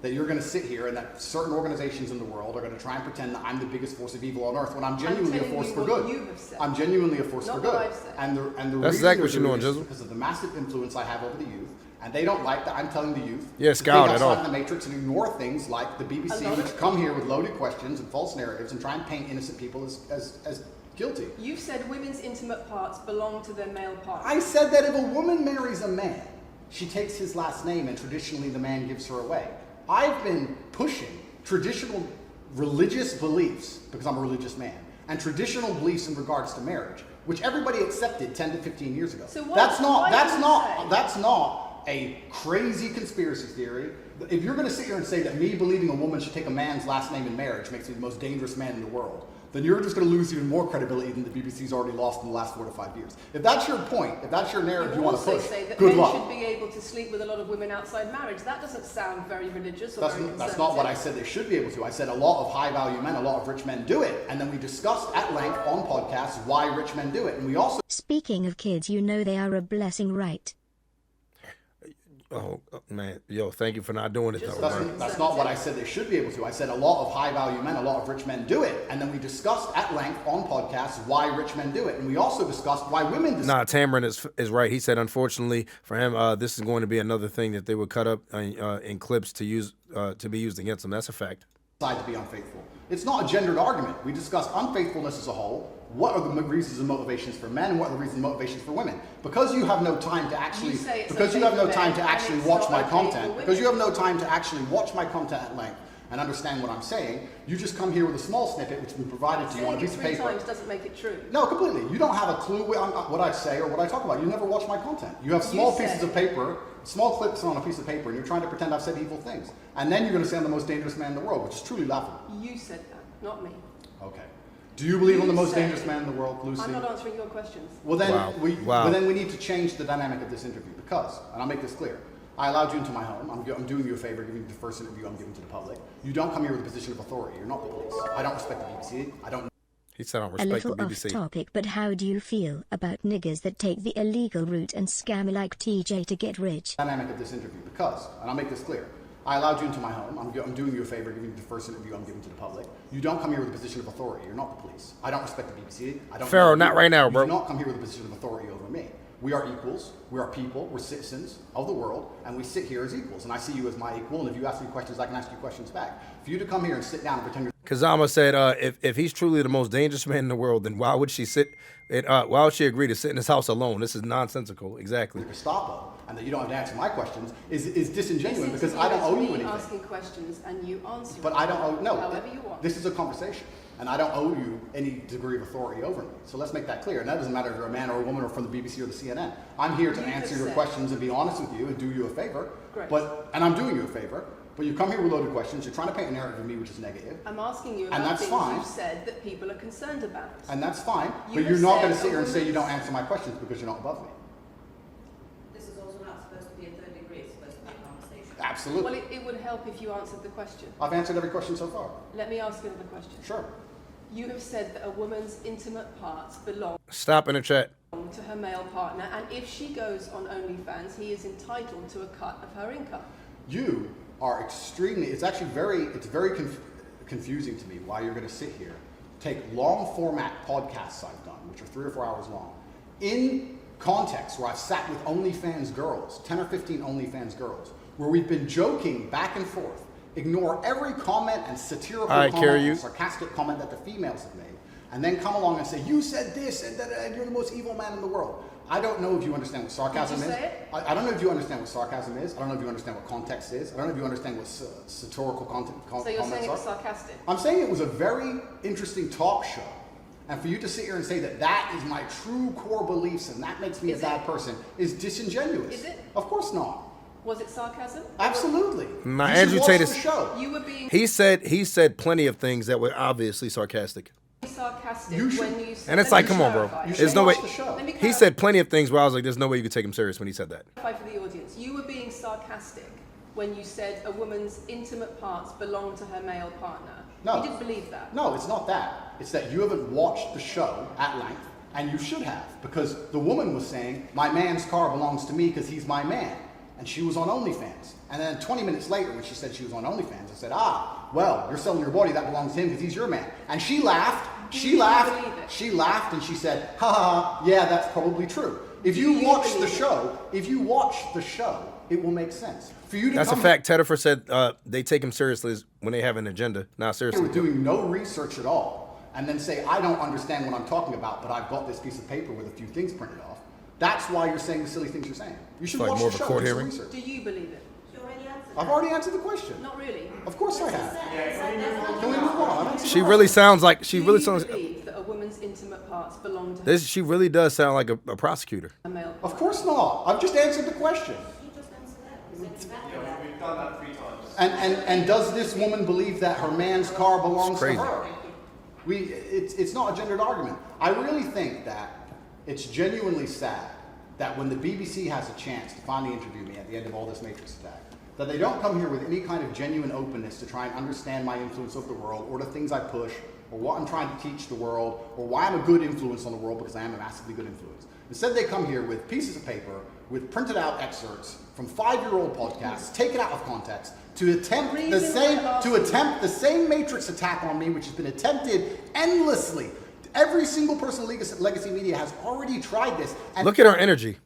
that you're going to sit here and that certain organizations in the world are going to try and pretend that I'm the biggest force of evil on earth when I'm genuinely a telling force you for what good. you have said. I'm genuinely a force Not for good. what I've said. And the That's reason exactly they're what you're doing, it is Jizzle. because of the massive influence I have over the youth, and they don't like that I'm telling the youth Yeah, to scout think at all. outside the matrix and ignore things like the A BBC, lot which of come here with loaded questions and false narratives and try and paint innocent people as guilty. You've said women's intimate parts belong to their male partner. I said that if a woman marries a man, she takes his last name and traditionally the man gives her away. I've been pushing traditional religious beliefs, because I'm a religious man, and traditional beliefs in regards to marriage, which everybody accepted 10 to 15 years ago. So what- that's why do you that's not a crazy conspiracy theory. If you're going to sit here and say that me believing a woman should take a man's last name in marriage makes me the most dangerous man in the world, then you're just going to lose even more credibility than the BBC's already lost in the last 4 to 5 years. If that's your point, if that's your narrative you want to also push, say that good men luck. should be able to sleep with a lot of women outside marriage. That doesn't sound very religious or That's, very that's not what I conservative. said they should be able to. I said a lot of high-value men, a lot of rich men do it. And then we discussed at length on podcasts why rich men do it. And we also... Speaking of kids, you know they are a blessing, right? Oh, man. Yo, thank you for not doing it, though, bro. That's not what I said they should be able to. I said a lot of high-value men, a lot of rich men do it. And then we discussed at length on podcasts why rich men do it. And we also discussed why women do it. Nah, Tamron is right. He said, unfortunately for him, this is going to be another thing that they would cut up in clips to be used against him. That's a fact. To be unfaithful. It's not a gendered argument. We discussed unfaithfulness as a whole. What are the reasons and motivations for men, and what are the reasons and motivations for women? Because you have no time to actually, watch my content. Because you have no time to actually watch my content at length and understand what I'm saying. You just come here with a small snippet, which has been provided to you on a piece of paper. 3 times doesn't make it true. No, completely. You don't have a clue what I say or what I talk about. You never watch my content. You have small pieces of paper, small clips on a piece of paper, and you're trying to pretend I've said evil things. And then you're going to say I'm the most dangerous man in the world, which is truly laughable. You said that, not me. Okay. Do you believe I'm the most dangerous man in the world, Lucy? I'm not answering your questions. Well, then we need to change the dynamic of this interview because, and I'll make this clear, I allowed you into my home. I'm doing you a favor, giving you the first interview I'm giving to the public. You don't come here with a position of authority. You're not the police. I don't respect the BBC. I don't. He said, I don't respect the BBC. A little off topic, but how do you feel about niggers that take the illegal route and scam like TJ to get rich? Dynamic of this interview because, and I'll make this clear, I allowed you into my home. I'm doing you a favor, giving you the first interview I'm giving to the public. You don't come here with a position of authority. You're not the police. I don't respect the BBC. I don't. Pharaoh, not right now, bro. You do not come here with a position of authority over me. We are equals. We are people. We're citizens of the world, and we sit here as equals. And I see you as my equal. And if you ask me questions, I can ask you questions back. For you to come here and sit down and pretend you're Kazama said, if he's truly the most dangerous man in the world, then why would she why would she agree to sit in his house alone? This is nonsensical. Exactly. Gestapo, and that you don't have to answer my questions is disingenuous because I don't owe you anything. Asking questions and you answer. But I don't owe however you want. This is a conversation, and I don't owe you any degree of authority over me. So let's make that clear. And that doesn't matter if you're a man or a woman or from the BBC or the CNN. I'm here to answer your questions and be honest with you and do you a favor. Great. And I'm doing you a favor. But you come here with loaded questions. You're trying to paint a narrative of me which is negative. I'm asking you about things you've said that people are concerned about. And that's fine. But you're not going to sit here and say you don't answer my questions because you're not above me. This is also not supposed to be a third degree. It's supposed to be a conversation. Absolutely. Well, it would help if you answered the question. I've answered every question so far. Let me ask you another question. Sure. You have said that a woman's intimate parts belong Stop in the chat. to her male partner, and if she goes on OnlyFans, he is entitled to a cut of her income. You are extremely, it's very confusing to me why you're going to sit here, take long format podcasts I've done, which are 3 or 4 hours long, in context where I've sat with OnlyFans girls, 10 or 15 OnlyFans girls, where we've been joking back and forth, ignore every comment and satirical comment and sarcastic comment that the females have made, and then come along and say, you said this, and you're the most evil man in the world. I don't know if you understand what sarcasm is. I don't know if you understand what sarcasm is. I don't know if you understand what context is. I don't know if you understand what satirical content So you're saying it was sarcastic? I'm saying it was a very interesting talk show. And for you to sit here and say that that is my true core beliefs and that makes me a bad person is disingenuous. Is it? Of course not. Was it sarcasm? Absolutely. Nah, you Andrew should Tate watch is. the show. You were being He said plenty of things that were obviously sarcastic. sarcastic You should- when you said. And it's like, come on, bro. You There's should no way. watch the show. Let me He clarify said plenty of things where I was like, there's no way you could take him serious when he said that. for the audience. You were being sarcastic when you said a woman's intimate parts belong to her male partner. No. You didn't believe that. No, it's not that. It's that you haven't watched the show at length, and you should have, because the woman was saying, my man's car belongs to me because he's my man. And she was on OnlyFans. And then 20 minutes later, when she said she was on OnlyFans, I said, well, you're selling your body, that belongs to him because he's your man. And she laughed. She laughed and she said, ha ha, yeah, that's probably true. If you watch the show, it will make sense. For you to That's a fact. Teddifer said they take him seriously when they have an agenda. Not seriously. We're doing no research at all, and then say, I don't understand what I'm talking about, but I've got this piece of paper with a few things printed off. That's why you're saying the silly things you're saying. You should Like watch more the of a show. court Do some hearing? research. Do you believe it? She already answered. I've already answered the question. Not really. Of course I have. Can Can we move on? I've answered She the really question. sounds like Do you believe that a woman's intimate parts belong to her She really does sound like a prosecutor. male partner? Of course not. I've just answered the question. You just answered that. You said exactly that. We've done that 3 times. And does this woman believe that her man's car belongs to crazy. her? It's not a gendered argument. I really think that it's genuinely sad that when the BBC has a chance to finally interview me at the end of all this Matrix attack, that they don't come here with any kind of genuine openness to try and understand my influence over the world or the things I push or what I'm trying to teach the world or why I'm a good influence on the world, because I am a massively good influence. Instead, they come here with pieces of paper with printed out excerpts from 5-year-old podcasts, taken out of context, to attempt the same Matrix attack on me, which has been attempted endlessly. Every single person in Legacy Media has already tried this. And look at her energy.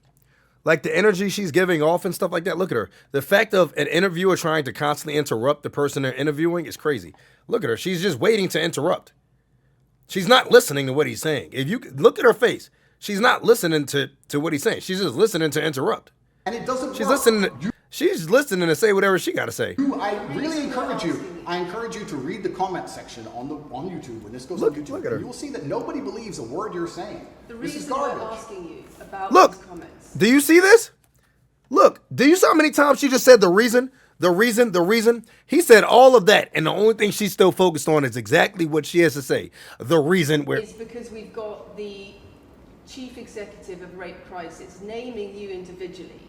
Like the energy she's giving off and stuff like that. Look at her. The fact of an interviewer trying to constantly interrupt the person they're interviewing is crazy. Look at her. She's just waiting to interrupt. She's not listening to what he's saying. If you look at her face, she's not listening to what he's saying. She's just listening to interrupt. And it doesn't She's work. listening. She's listening to say whatever she got to say. I really encourage you. I encourage you to read the comment section on YouTube when this goes on YouTube. Look at her. You will see that nobody believes a word you're saying. The This is reason I'm garbage. asking you about Look, these comments. do you see this? Look, do you see how many times she just said the reason? He said all of that, and the only thing she's still focused on is exactly what she has to say. The reason where It's because we've got the chief executive of Rape Crisis naming you individually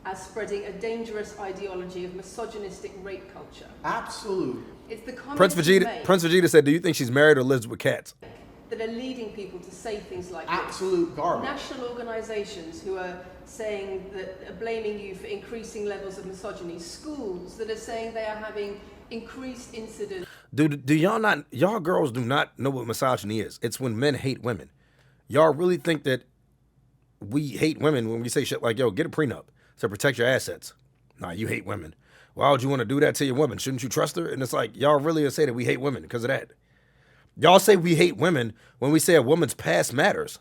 as spreading a dangerous ideology of misogynistic rape culture. Absolute. It's the comments Prince you Vegeta, make Prince Vegeta said, do you think she's married or lives with cats? that are leading people to say things like Absolute this. garbage. National organisations who are saying that are blaming you for increasing levels of misogyny. Schools that are saying they are having increased incidents. Do y'all girls do not know what misogyny is? It's when men hate women. Y'all really think that we hate women when we say shit like, yo, get a prenup to protect your assets. Nah, you hate women. Why would you want to do that to your woman? Shouldn't you trust her? And it's like, y'all really say that we hate women because of that. Y'all say we hate women when we say a woman's past matters.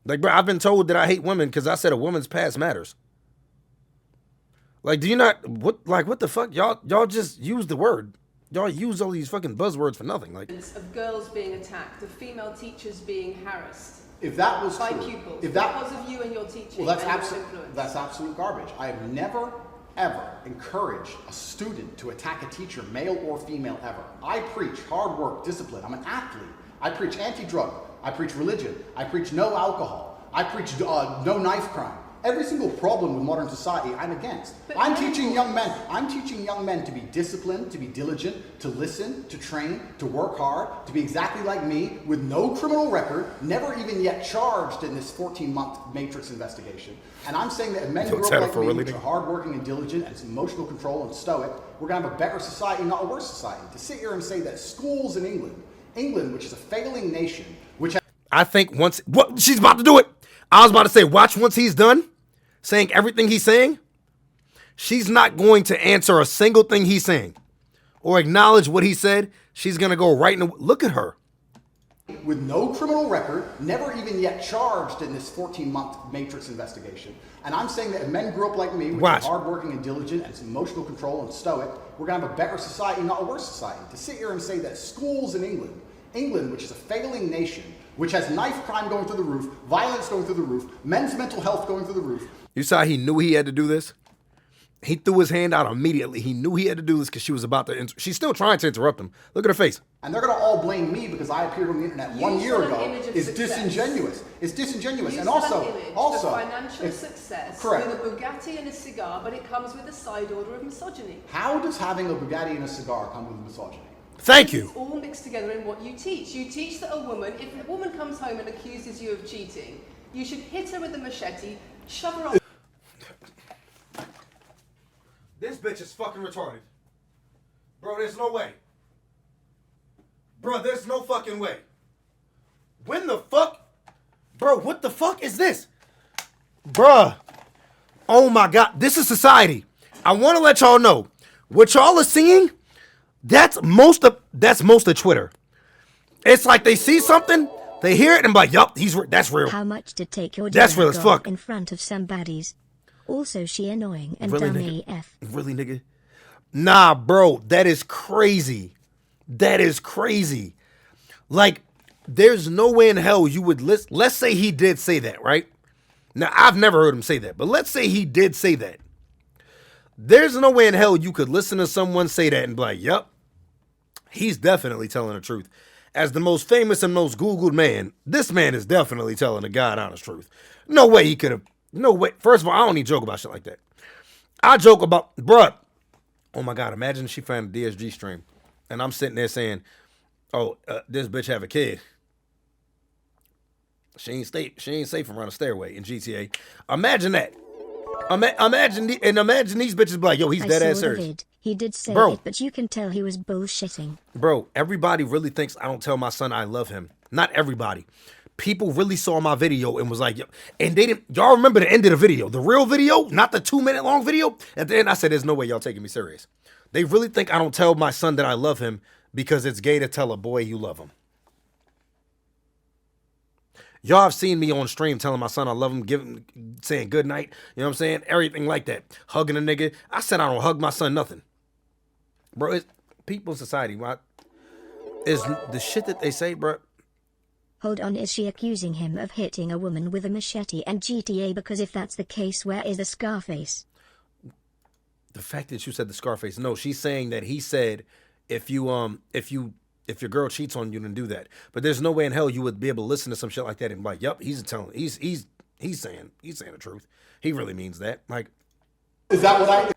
Like, bro, I've been told that I hate women because I said a woman's past matters. Like, do you not, what the fuck? Y'all just use the word. Y'all use all these fucking buzzwords for nothing. Like, of girls being attacked, of female teachers being harassed. If that was by true, pupils, if that, because of you and your teaching well, that's absolute garbage. I have never, ever encouraged a student to attack a teacher, male or female, ever. I preach hard work, discipline. I'm an athlete. I preach anti-drug. I preach religion. I preach no alcohol. I preach no knife crime. Every single problem with modern society, I'm against. I'm teaching young men to be disciplined, to be diligent, to listen, to train, to work hard, to be exactly like me, with no criminal record, never even yet charged in this 14-month Matrix investigation. And I'm saying that if men grow up like me, which are hardworking and diligent and emotional control and stoic, we're going to have a better society, not a worse society. To sit here and say that schools in England, which is a failing nation, which I think she's about to do it. I was about to say, watch once he's done saying everything he's saying, she's not going to answer a single thing he's saying or acknowledge what he said. She's going to go right in. Look at her. With no criminal record, never even yet charged in this 14-month Matrix investigation. And I'm saying that if men grew up like me, which are hardworking and diligent and some control and stoic, we're going to have a better society, not a worse society. To sit here and say that schools in England, which is a failing nation, which has knife crime going through the roof, violence going through the roof, men's mental health going through the roof. You saw he knew he had to do this? He threw his hand out immediately. He knew he had to do this because she was about to she's still trying to interrupt him. Look at her face. And they're going to all blame me because I appeared on the internet 1 year ago. It's disingenuous. It's disingenuous. And also, financial success correct. With a Bugatti and a cigar, but it comes with a side order of misogyny. How does having a Bugatti and a cigar come with misogyny? Thank you. It's all mixed together in what you teach. You teach that if a woman comes home and accuses you of cheating, you should hit her with a machete, shove her up. This bitch is fucking retarded. Bro, there's no way. Bro, there's no fucking way. When the fuck? Bro, what the fuck is this? Bruh. Oh my God. This is society. I want to let y'all know. What y'all are seeing, that's most of Twitter. It's like they see something, they hear it, and like, yup, that's real. How much to take your that's real as fuck in front of some baddies. Also, she annoying and really, dumb nigga? AF. Really, nigga? Nah, bro, that is crazy. That is crazy. Like, there's no way in hell you would let's say he did say that, right? Now, I've never heard him say that, but let's say he did say that. There's no way in hell you could listen to someone say that and be like, yep, he's definitely telling the truth. As the most famous and most Googled man, this man is definitely telling the God honest truth. No way he could have. No way. First of all, I don't even joke about shit like that. I joke about, bruh. Oh my God, imagine she found a DSG stream and I'm sitting there saying, oh, this bitch have a kid. She ain't safe around a stairway in GTA. Imagine that. Imagine these bitches be like, yo, he's dead ass serious. He did say Bro. it, but you can tell he was bullshitting. Bro, everybody really thinks I don't tell my son I love him. Not everybody. People really saw my video and was like, yo, and they didn't. Y'all remember the end of the video, the real video, not the 2-minute long video. At the end, I said, "There's no way y'all taking me serious." They really think I don't tell my son that I love him because it's gay to tell a boy you love him. Y'all have seen me on stream telling my son I love him, saying good night. You know what I'm saying? Everything like that. Hugging a nigga. I said I don't hug my son, nothing. Bro, it's people in society. Is the shit that they say, bro. Hold on, is she accusing him of hitting a woman with a machete and GTA? Because if that's the case, where is the Scarface? The fact that you said the Scarface. No, she's saying that he said if your girl cheats on you, then do that. But there's no way in hell you would be able to listen to some shit like that and be like, yep, he's saying the truth. He really means that. Like, is that what I?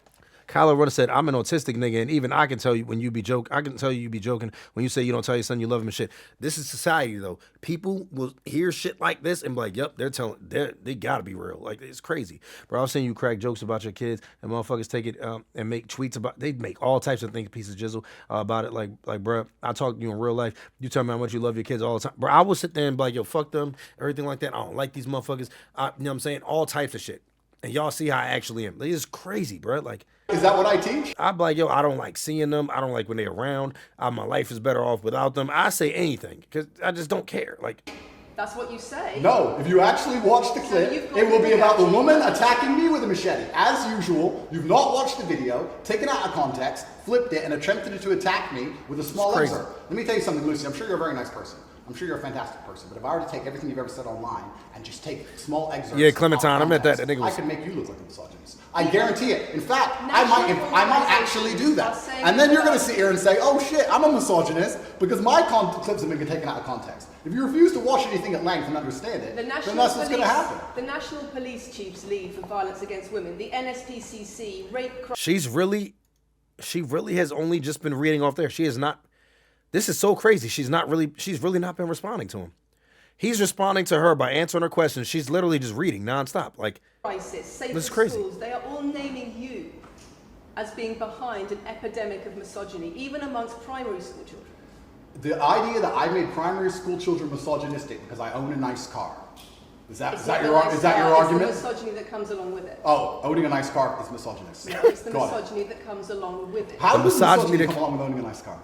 Kyler Runner said, I'm an autistic nigga, and even I can tell you when you be joking. I can tell you be joking when you say you don't tell your son you love him and shit. This is society, though. People will hear shit like this and be like, yep, they gotta be real. Like, it's crazy. Bro, I was saying you crack jokes about your kids, and motherfuckers take it and make tweets about, they make all types of things, pieces of jizzle about it. Like, bro, I talk to you in real life. You tell me how much you love your kids all the time. Bro, I will sit there and be like, yo, fuck them, everything like that. I don't like these motherfuckers. You know what I'm saying? All types of shit. And y'all see how I actually am. Like, it's crazy, bro. Like, is that what I teach? I'd be like, yo, I don't like seeing them. I don't like when they're around. My life is better off without them. I say anything because I just don't care. Like, that's what you say. No, if you actually watch the clip, it will be about the woman attacking me with a machete. As usual, you've not watched the video, taken out of context, flipped it, and attempted to attack me with a small excerpt. Let me tell you something, Lucy. I'm sure you're a very nice person. I'm sure you're a fantastic person, but if I were to take everything you've ever said online and just take small excerpts, yeah, Clementine, I meant that. I could make you look like a misogynist. I guarantee it. In fact, I might actually do that. And then you're going to sit here and say, "Oh shit, I'm a misogynist because my clips have been taken out of context." If you refuse to watch anything at length and understand it, then that's what's going to happen. The National Police Chiefs League for Violence Against Women, the NSPCC, rape crime. She really has only just been reading off there. She is not. This is so crazy. She's really not been responding to him. He's responding to her by answering her questions. She's literally just reading nonstop. Like, crisis, this is crazy. Schools, they are all naming you as being behind an epidemic of misogyny, even amongst primary school children. The idea that I made primary school children misogynistic because I own a nice car. Is that your argument? It's the misogyny that comes along with it. Oh, owning a nice car is misogynist. No, it's the misogyny that comes along with it. How does misogyny come along with owning a nice car?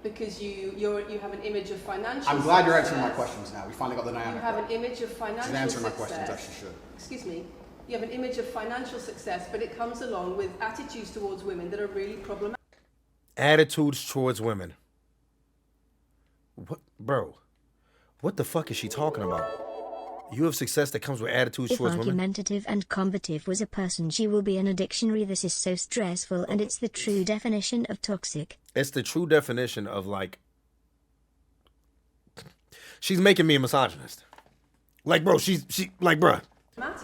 Because you have an image of financial I'm glad you're answering my questions now. We finally got the dynamic. You have an image of financial success. She's answering my questions as she should. Excuse me. You have an image of financial success, but it comes along with attitudes towards women that are really problematic. Attitudes towards women. What, bro? What the fuck is she talking about? You have success that comes with attitudes towards women? If argumentative and combative was a person, she will be in a dictionary. This is so stressful, and it's the true definition of toxic. It's the true definition of, like, she's making me a misogynist. Like, bro, she like, bro.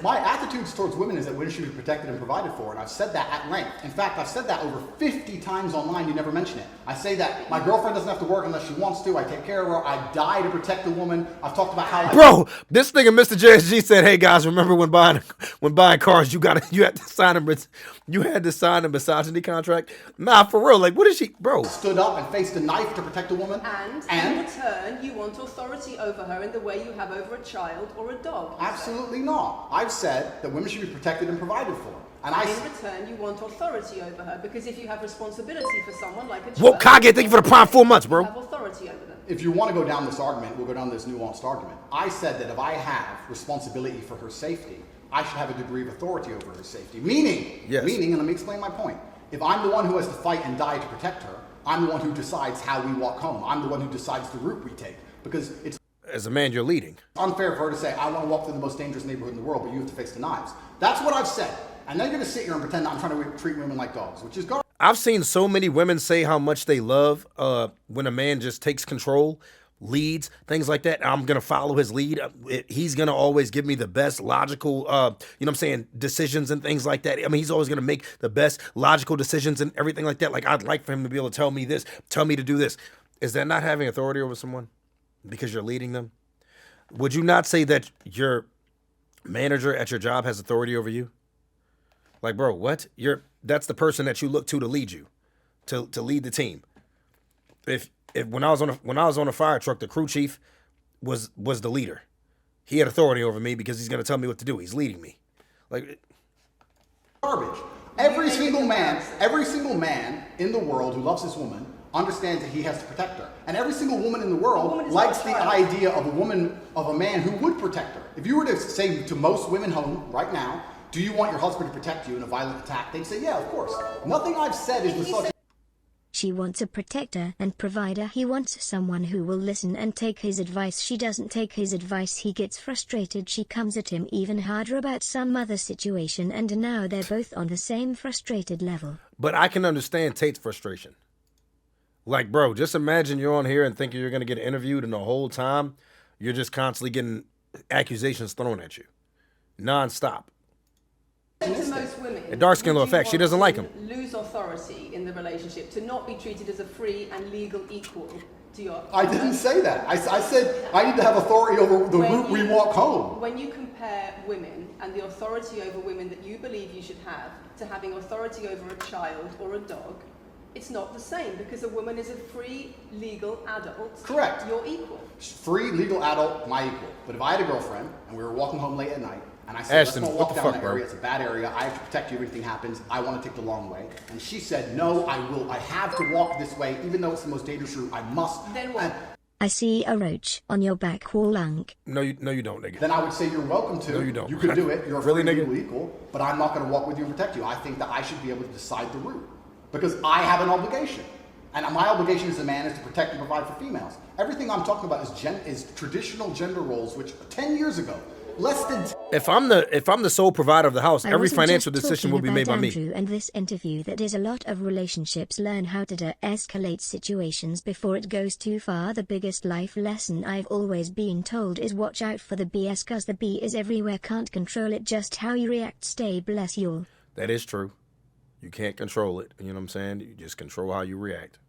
My attitudes towards women is that women should be protected and provided for, and I've said that at length. In fact, I've said that over 50 times online. You never mention it. I say that my girlfriend doesn't have to work unless she wants to. I take care of her. I die to protect the woman. I've talked about how. Bro, this nigga, Mr. JSG said, "Hey guys, remember when buying cars, you had to sign a misogyny contract." Nah, for real. Like, what is she, bro? Stood up and faced a knife to protect a woman. And in return, you want authority over her in the way you have over a child or a dog. Absolutely not. I've said that women should be protected and provided for. And in return, you want authority over her, because if you have responsibility for someone like a child... Whoa, Kage, thank you for the prime 4 months, bro. You have authority over them. If you want to go down this argument, we'll go down this nuanced argument. I said that if I have responsibility for her safety, I should have a degree of authority over her safety. Meaning, and let me explain my point. If I'm the one who has to fight and die to protect her, I'm the one who decides how we walk home. I'm the one who decides the route we take. Because it's... As a man, you're leading. It's unfair for her to say, I want to walk through the most dangerous neighborhood in the world, but you have to face the knives. That's what I've said. And then you're going to sit here and pretend that I'm trying to treat women like dogs, which is garbage. I've seen so many women say how much they love when a man just takes control, leads, things like that. I'm going to follow his lead. He's going to always give me the best logical, decisions and things like that. I mean, he's always going to make the best logical decisions and everything like that. Like, I'd like for him to be able to tell me this, tell me to do this. Is that not having authority over someone? Because you're leading them? would you not say that your manager at your job has authority over you? Like, bro, what? That's the person that you look to lead you, to lead the team. If when I was on a fire truck, the crew chief was the leader. He had authority over me because he's gonna tell me what to do. He's leading me. Like garbage. Every single man in the world who loves his woman understands that he has to protect her. And every single woman in the world likes the idea of a man who would protect her. If you were to say to most women home right now, do you want your husband to protect you in a violent attack? They'd say, yeah, of course. Nothing I've said is the subject. She wants a protector and provider. He wants someone who will listen and take his advice. She doesn't take his advice. He gets frustrated. She comes at him even harder about some other situation, and now they're both on the same frustrated level. But I can understand Tate's frustration. Like, bro, just imagine you're on here and thinking you're going to get interviewed, and the whole time you're just constantly getting accusations thrown at you. Non-stop. To most women, a dark skin effect. She doesn't like him. Lose authority in the relationship, to not be treated as a free and legal equal to your. I didn't say that. I said I need to have authority over the route we walk home. When you compare women and the authority over women that you believe you should have to having authority over a child or a dog, it's not the same, because a woman is a free legal adult. Correct. You're equal. Free legal adult, my equal. But if I had a girlfriend and we were walking home late at night, and I said, Ashton, let's not what walk the down fuck, that bro? area, it's a bad area, I have to protect you if anything happens, I want to take the long way. And she said, no, I have to walk this way, even though it's the most dangerous route, I must. Then what? I see a roach on your back wall, Unk. No, you don't, nigga. Then I would say you're welcome to. No, you don't. You could do it, you're a Really, free nigga? legal equal, but I'm not going to walk with you and protect you. I think that I should be able to decide the route, because I have an obligation. And my obligation as a man is to protect and provide for females. Everything I'm talking about is traditional gender roles, which 10 years ago, less than. If I'm the sole provider of the house, I every wasn't financial just decision will be talking made by about me. Andrew and this interview, that is a lot of relationships learn how to de-escalate situations before it goes too far. The biggest life lesson I've always been told is watch out for the BS, cause the B is everywhere. Can't control it, just how you react. Stay bless y'all. That is true. You can't control it. You know what I'm saying? You just control how you react.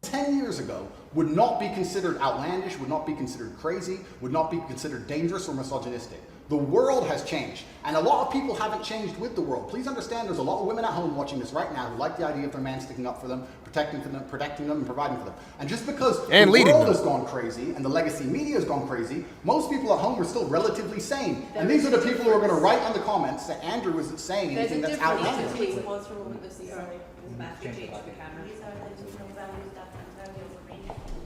10 years ago would not be considered outlandish, would not be considered crazy, would not be considered dangerous or misogynistic. The world has changed, and a lot of people haven't changed with the world. Please understand, there's a lot of women at home watching this right now who like the idea of their man sticking up for them, protecting them, and providing for them. And just because the world has gone crazy and the legacy media has gone crazy, most people at home are still relatively sane. And these are the people who are going to write in the comments that Andrew isn't saying anything that's outlandish.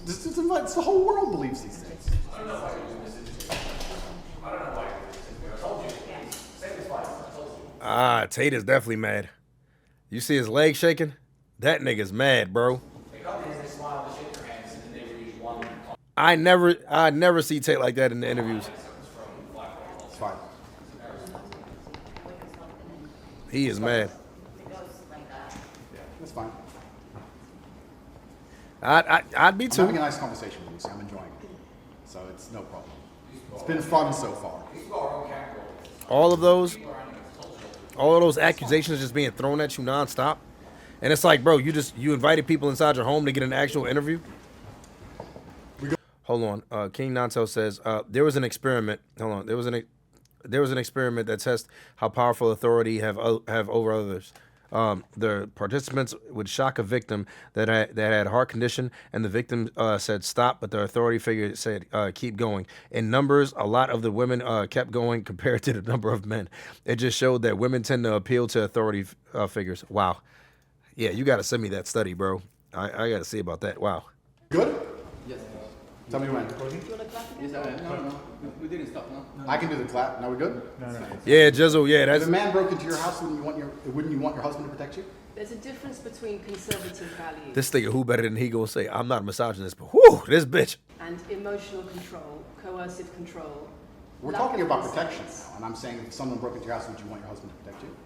It's the whole world believes these things. I don't know why I told you. Same as fine. I told you. Tate is definitely mad. You see his leg shaking? That nigga's mad, bro. They come in, they smile, they shake their hands, and then they read one. I never see Tate like that in the interviews. It's fine. He is mad. That's fine. I'd be I'm too. having a nice conversation with you, so I'm enjoying it. So it's no problem. It's been fun so far. All of those accusations just being thrown at you nonstop. And it's like, bro, you invited people inside your home to get an actual interview? Hold on. King Nanto says, there was an experiment. Hold on. There was an experiment that tests how powerful authority have over others. The participants would shock a victim that had a heart condition, and the victim said stop, but the authority figure said keep going. In numbers, a lot of the women kept going compared to the number of men. It just showed that women tend to appeal to authority figures. Wow. Yeah, you got to send me that study, bro. I got to see about that. Wow. Good? Yes. Tell me when. Do you want to clap again? Yes, no. We didn't stop, no? I can do the clap. Now we good? Yeah, Jizzle, yeah, If that's... a man broke into your house, wouldn't you want your husband to protect you? There's a difference between conservative values This nigga, who better than he gonna say, I'm not a misogynist, but whoo, this bitch. and emotional control, coercive control. We're lack talking of about consent. protection now, and I'm saying if someone broke into your house, would you want your husband to protect you?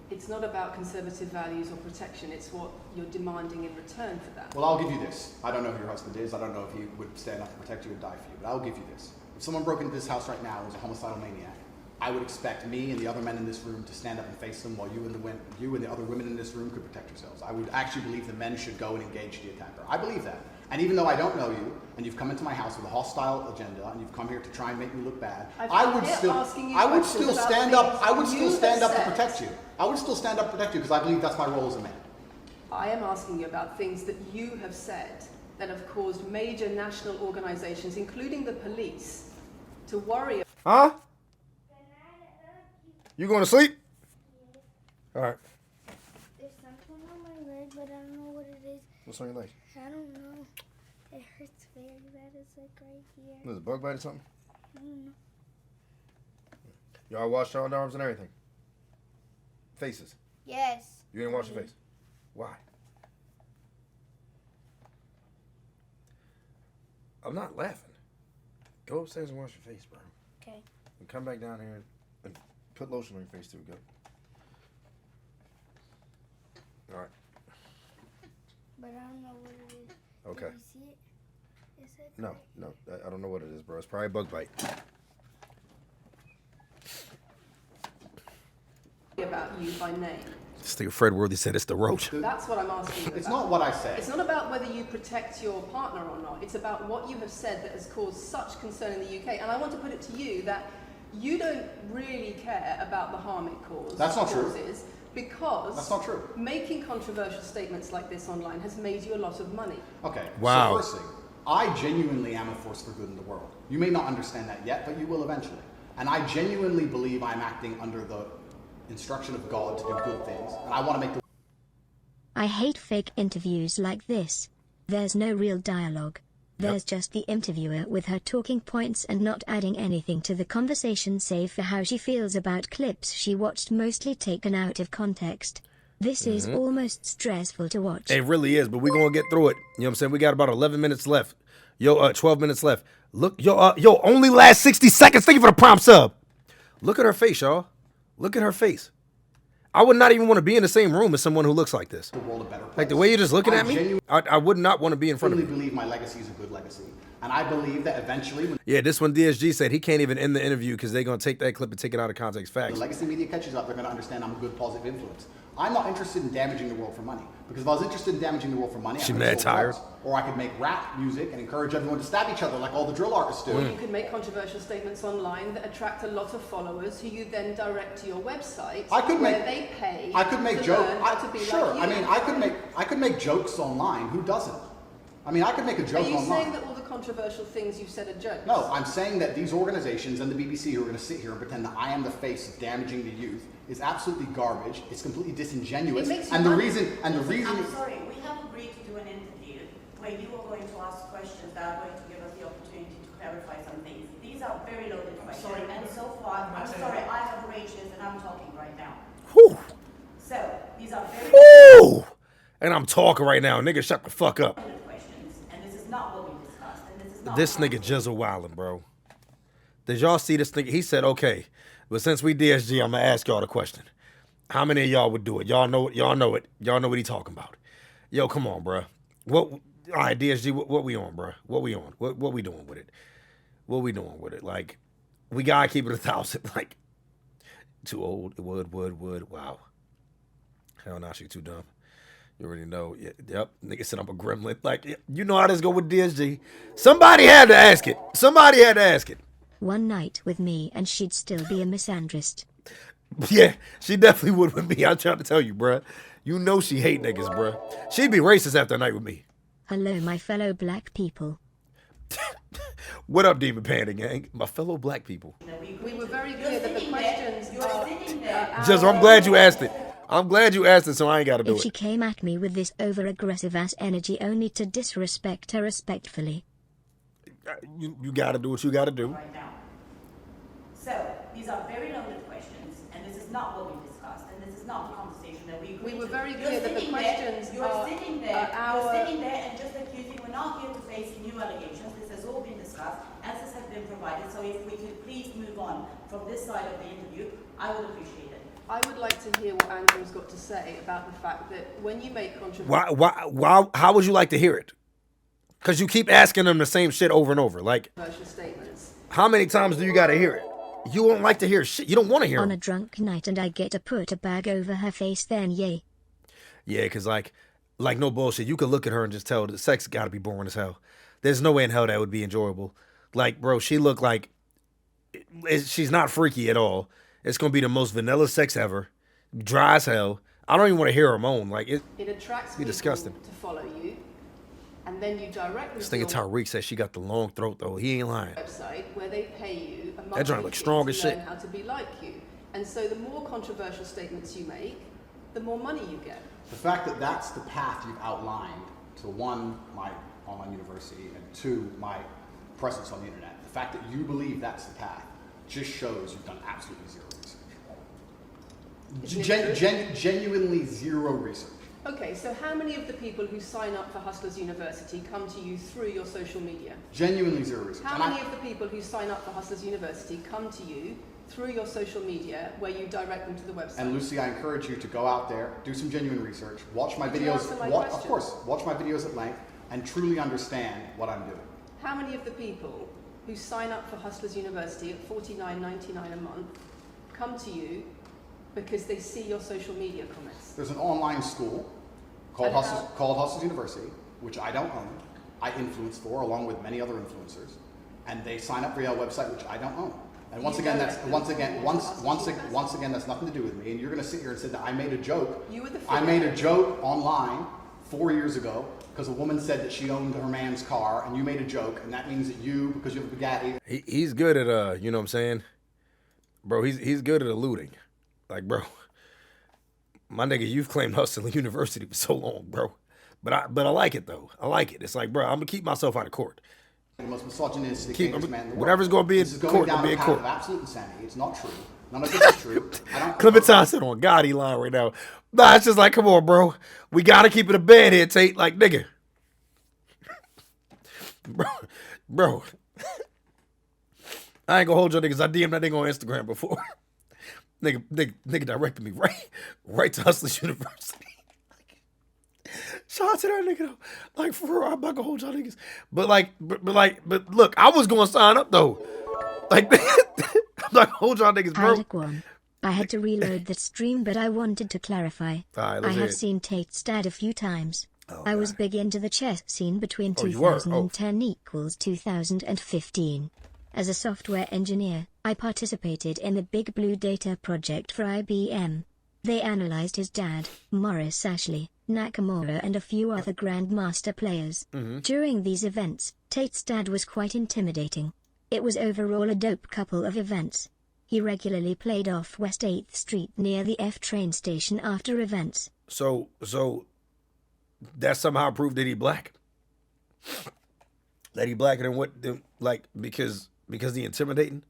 It's not about conservative values or protection, it's what you're demanding in return for that. Well, I'll give you this. I don't know who your husband is. I don't know if he would stand up and protect you or die for you, but I'll give you this. If someone broke into this house right now and was a homicidal maniac, I would expect me and the other men in this room to stand up and face them while you and the other women in this room could protect yourselves. I would actually believe the men should go and engage the attacker. I believe that. And even though I don't know you, and you've come into my house with a hostile agenda, and you've come here to try and make me look bad, I would still stand up to protect you. I would still stand up to protect you because I believe that's my role as a man. I am asking you about things that you have said that have caused major national organizations, including the police, to worry. Huh? You going to sleep? All right. There's something on my leg, but I don't know what it is. What's on your leg? I don't know. It hurts very bad. It's like right here. Is it a bug bite or something? I don't know. Y'all wash your arms and everything? Faces? Yes. You didn't wash your face? Why? I'm not laughing. Go upstairs and wash your face, bro. Okay. And come back down here and put lotion on your face too. Go. All right. But I don't know what it is. Okay. Can you see it? It's like No. I don't know what it is, bro. It's probably a bug bite. About you by name. This thing Fred Worthy said it's the roach. That's what I'm asking you about. It's not what I say. It's not about whether you protect your partner or not. It's about what you have said that has caused such concern in the UK. And I want to put it to you that you don't really care about the harm it causes. That's not true. Because that's not true. Making controversial statements like this online has made you a lot of money. Okay. Wow. So first thing, I genuinely am a force for good in the world. You may not understand that yet, but you will eventually. And I genuinely believe I'm acting under the instruction of God to do good things, and I want to make the... I hate fake interviews like this. There's no real dialogue. There's just the interviewer with her talking points and not adding anything to the conversation save for how she feels about clips she watched mostly taken out of context. This is almost stressful to watch. It really is, but we're going to get through it. You know what I'm saying? We got about 11 minutes left. 12 minutes left. Look, only last 60 seconds. Thank you for the prompt sub. Look at her face, y'all. Look at her face. I would not even want to be in the same room as someone who looks like this. world a better place. Like the way you're just looking at me, I would not want to be in front of I you. believe my legacy is a good legacy. And I believe that eventually... when Yeah, this one DSG said he can't even end the interview because they're going to take that clip and take it out of context. Facts. the legacy media catches up, they're going to understand I'm a good, positive influence. I'm not interested in damaging the world for money. Because if I was interested in damaging the world for money, I could mad sell tired. drugs, or I could make rap music and encourage everyone to stab each other like all the drill artists do. You can make controversial statements online that attract a lot of followers who you then direct to your website where they pay I could make to jokes. learn how to be Sure. like you. I mean, I could make jokes online. Who doesn't? I mean, I could make a joke Are you online. saying that all the controversial things you've said are jokes? No, I'm saying that these organizations and the BBC who are going to sit here and pretend that I am the face of damaging the youth is absolutely garbage. It's completely disingenuous. It makes you and the money. reason I'm sorry, we have agreed to do an interview where you are going to ask questions that are going to give us the opportunity to clarify some things. These are very loaded questions. sorry. And so far, I'm sorry, I have arranged this and I'm talking right now. Whew. So, these are very Woo! And I'm talking right now. Nigga, shut the fuck up. loaded questions. And this is not what we discussed. And this is not This nigga Jizzle wildin', bro. Did y'all see this nigga? He said, okay, but since we DSG, I'm gonna ask y'all the question. How many of y'all would do it? Y'all know it. Y'all know it. Y'all know what he talking about. Yo, come on, bro. All right, DSG, what we on, bro? What we on? What we doing with it? What we doing with it? Like, we gotta keep it 1,000. Like, too old. Would. Wow. Hell, nah, she too dumb. You already know. Yep. Nigga said I'm a gremlin. Like, you know how this go with DSG. Somebody had to ask it. One night with me and she'd still be a misandrist. Yeah, she definitely would with me. I'm trying to tell you, bruh. You know she hate niggas, bruh. She'd be racist after a night with me. Hello, my fellow black people. What up, Demon Panda Gang? My fellow black people. We were very clear that the questions are... Just, I'm glad you asked it. I'm glad you asked it, so I ain't got to do If she it. came at me with this over-aggressive ass energy only to disrespect her respectfully. You got to do what you got to do. right now. So, these are very loaded questions, and this is not what we discussed, and this is not the conversation that we agreed We were to. very You're clear that the sitting questions there, are You're sitting there and just accusing, we're not here to face new allegations, this has all been discussed, answers have been provided, so if we could please move on from this side of the interview, I would appreciate it. I would like to hear what Andrew's got to say about the fact that when you make controversial... Why? How would you like to hear it? Because you keep asking them the same shit over and over. Like, statements. how many times do you got to hear it? You won't like to hear shit. You don't want to hear On a it. drunk night and I get to put a bag over her face then yay. Yeah, because, like, Like, no bullshit. You could look at her and just tell the sex got to be boring as hell. There's no way in hell that would be enjoyable. Like, bro, she looked like she's not freaky at all. It's going to be the most vanilla sex ever. Dry as hell. I don't even want to hear her moan. Like, it attracts people disgusting to follow you, and then you directly this nigga Tariq says she got the long throat, though. He ain't lying. Website where they pay you a That joint looks strong as shit. learn how to be like you. And so the more controversial statements you make, the more money you get. The fact that that's the path you've outlined to one, my online university, and two, my presence on the internet, the fact that you believe that's the path just shows you've done absolutely zero research. Genuinely zero research. Okay, so how many of the people who sign up for Hustlers University come to you through your social media? Genuinely zero research. How many of the people who sign up for Hustlers University come to you through your social media where you direct them to the website? And Lucy, I encourage you to go out there, do some genuine research, watch my videos, of course, watch my videos at length, and truly understand what I'm doing. How many of the people who sign up for Hustlers University at $49.99 a month come to you because they see your social media comments? There's an online school called Hustlers University, which I don't own. I influence for, along with many other influencers, and they sign up for our website, which I don't own. And once again, that's nothing to do with me. And you're going to sit here and say that I made a joke. I made a joke online 4 years ago because a woman said that she owned her man's car, and you made a joke, and that means that you, because you have a Bugatti. He's good at you know what I'm saying, bro. He's good at alluding, like, bro. My nigga, you've claimed Hustle University for so long, bro. But I like it though. I like it. It's like, bro, I'm gonna keep myself out of court. The most misogynistic man in the world. Whatever's gonna be in court, will be in court. Of absolute insanity. It's not true. None of this is true. Clementine said on God, he lying right now. Nah, it's just like, come on, bro. We gotta keep it a bed here, Tate. Like, nigga. bro. I ain't gonna hold your niggas. I DM'd that nigga on Instagram before. Nigga directed me right to Hustlers University. Shout out to that nigga though. Like, for real, I'm not gonna hold y'all niggas. But look, I was gonna sign up though. Like, I'm not gonna hold y'all niggas, bro. Daquan. I had to reload that stream, but I wanted to clarify. Right, I have seen Tate's dad a few times. Oh, I was big into the chess scene between you were? 2010 equals 2015. As a software engineer, I participated in the Big Blue Data project for IBM. They analyzed his dad, Morris Ashley, Nakamura and a few other grandmaster players. During these events, Tate's dad was quite intimidating. It was overall a dope couple of events. He regularly played off West 8th Street near the F train station after events. So that somehow proved that he black? That he blacker than what, like, because he intimidating?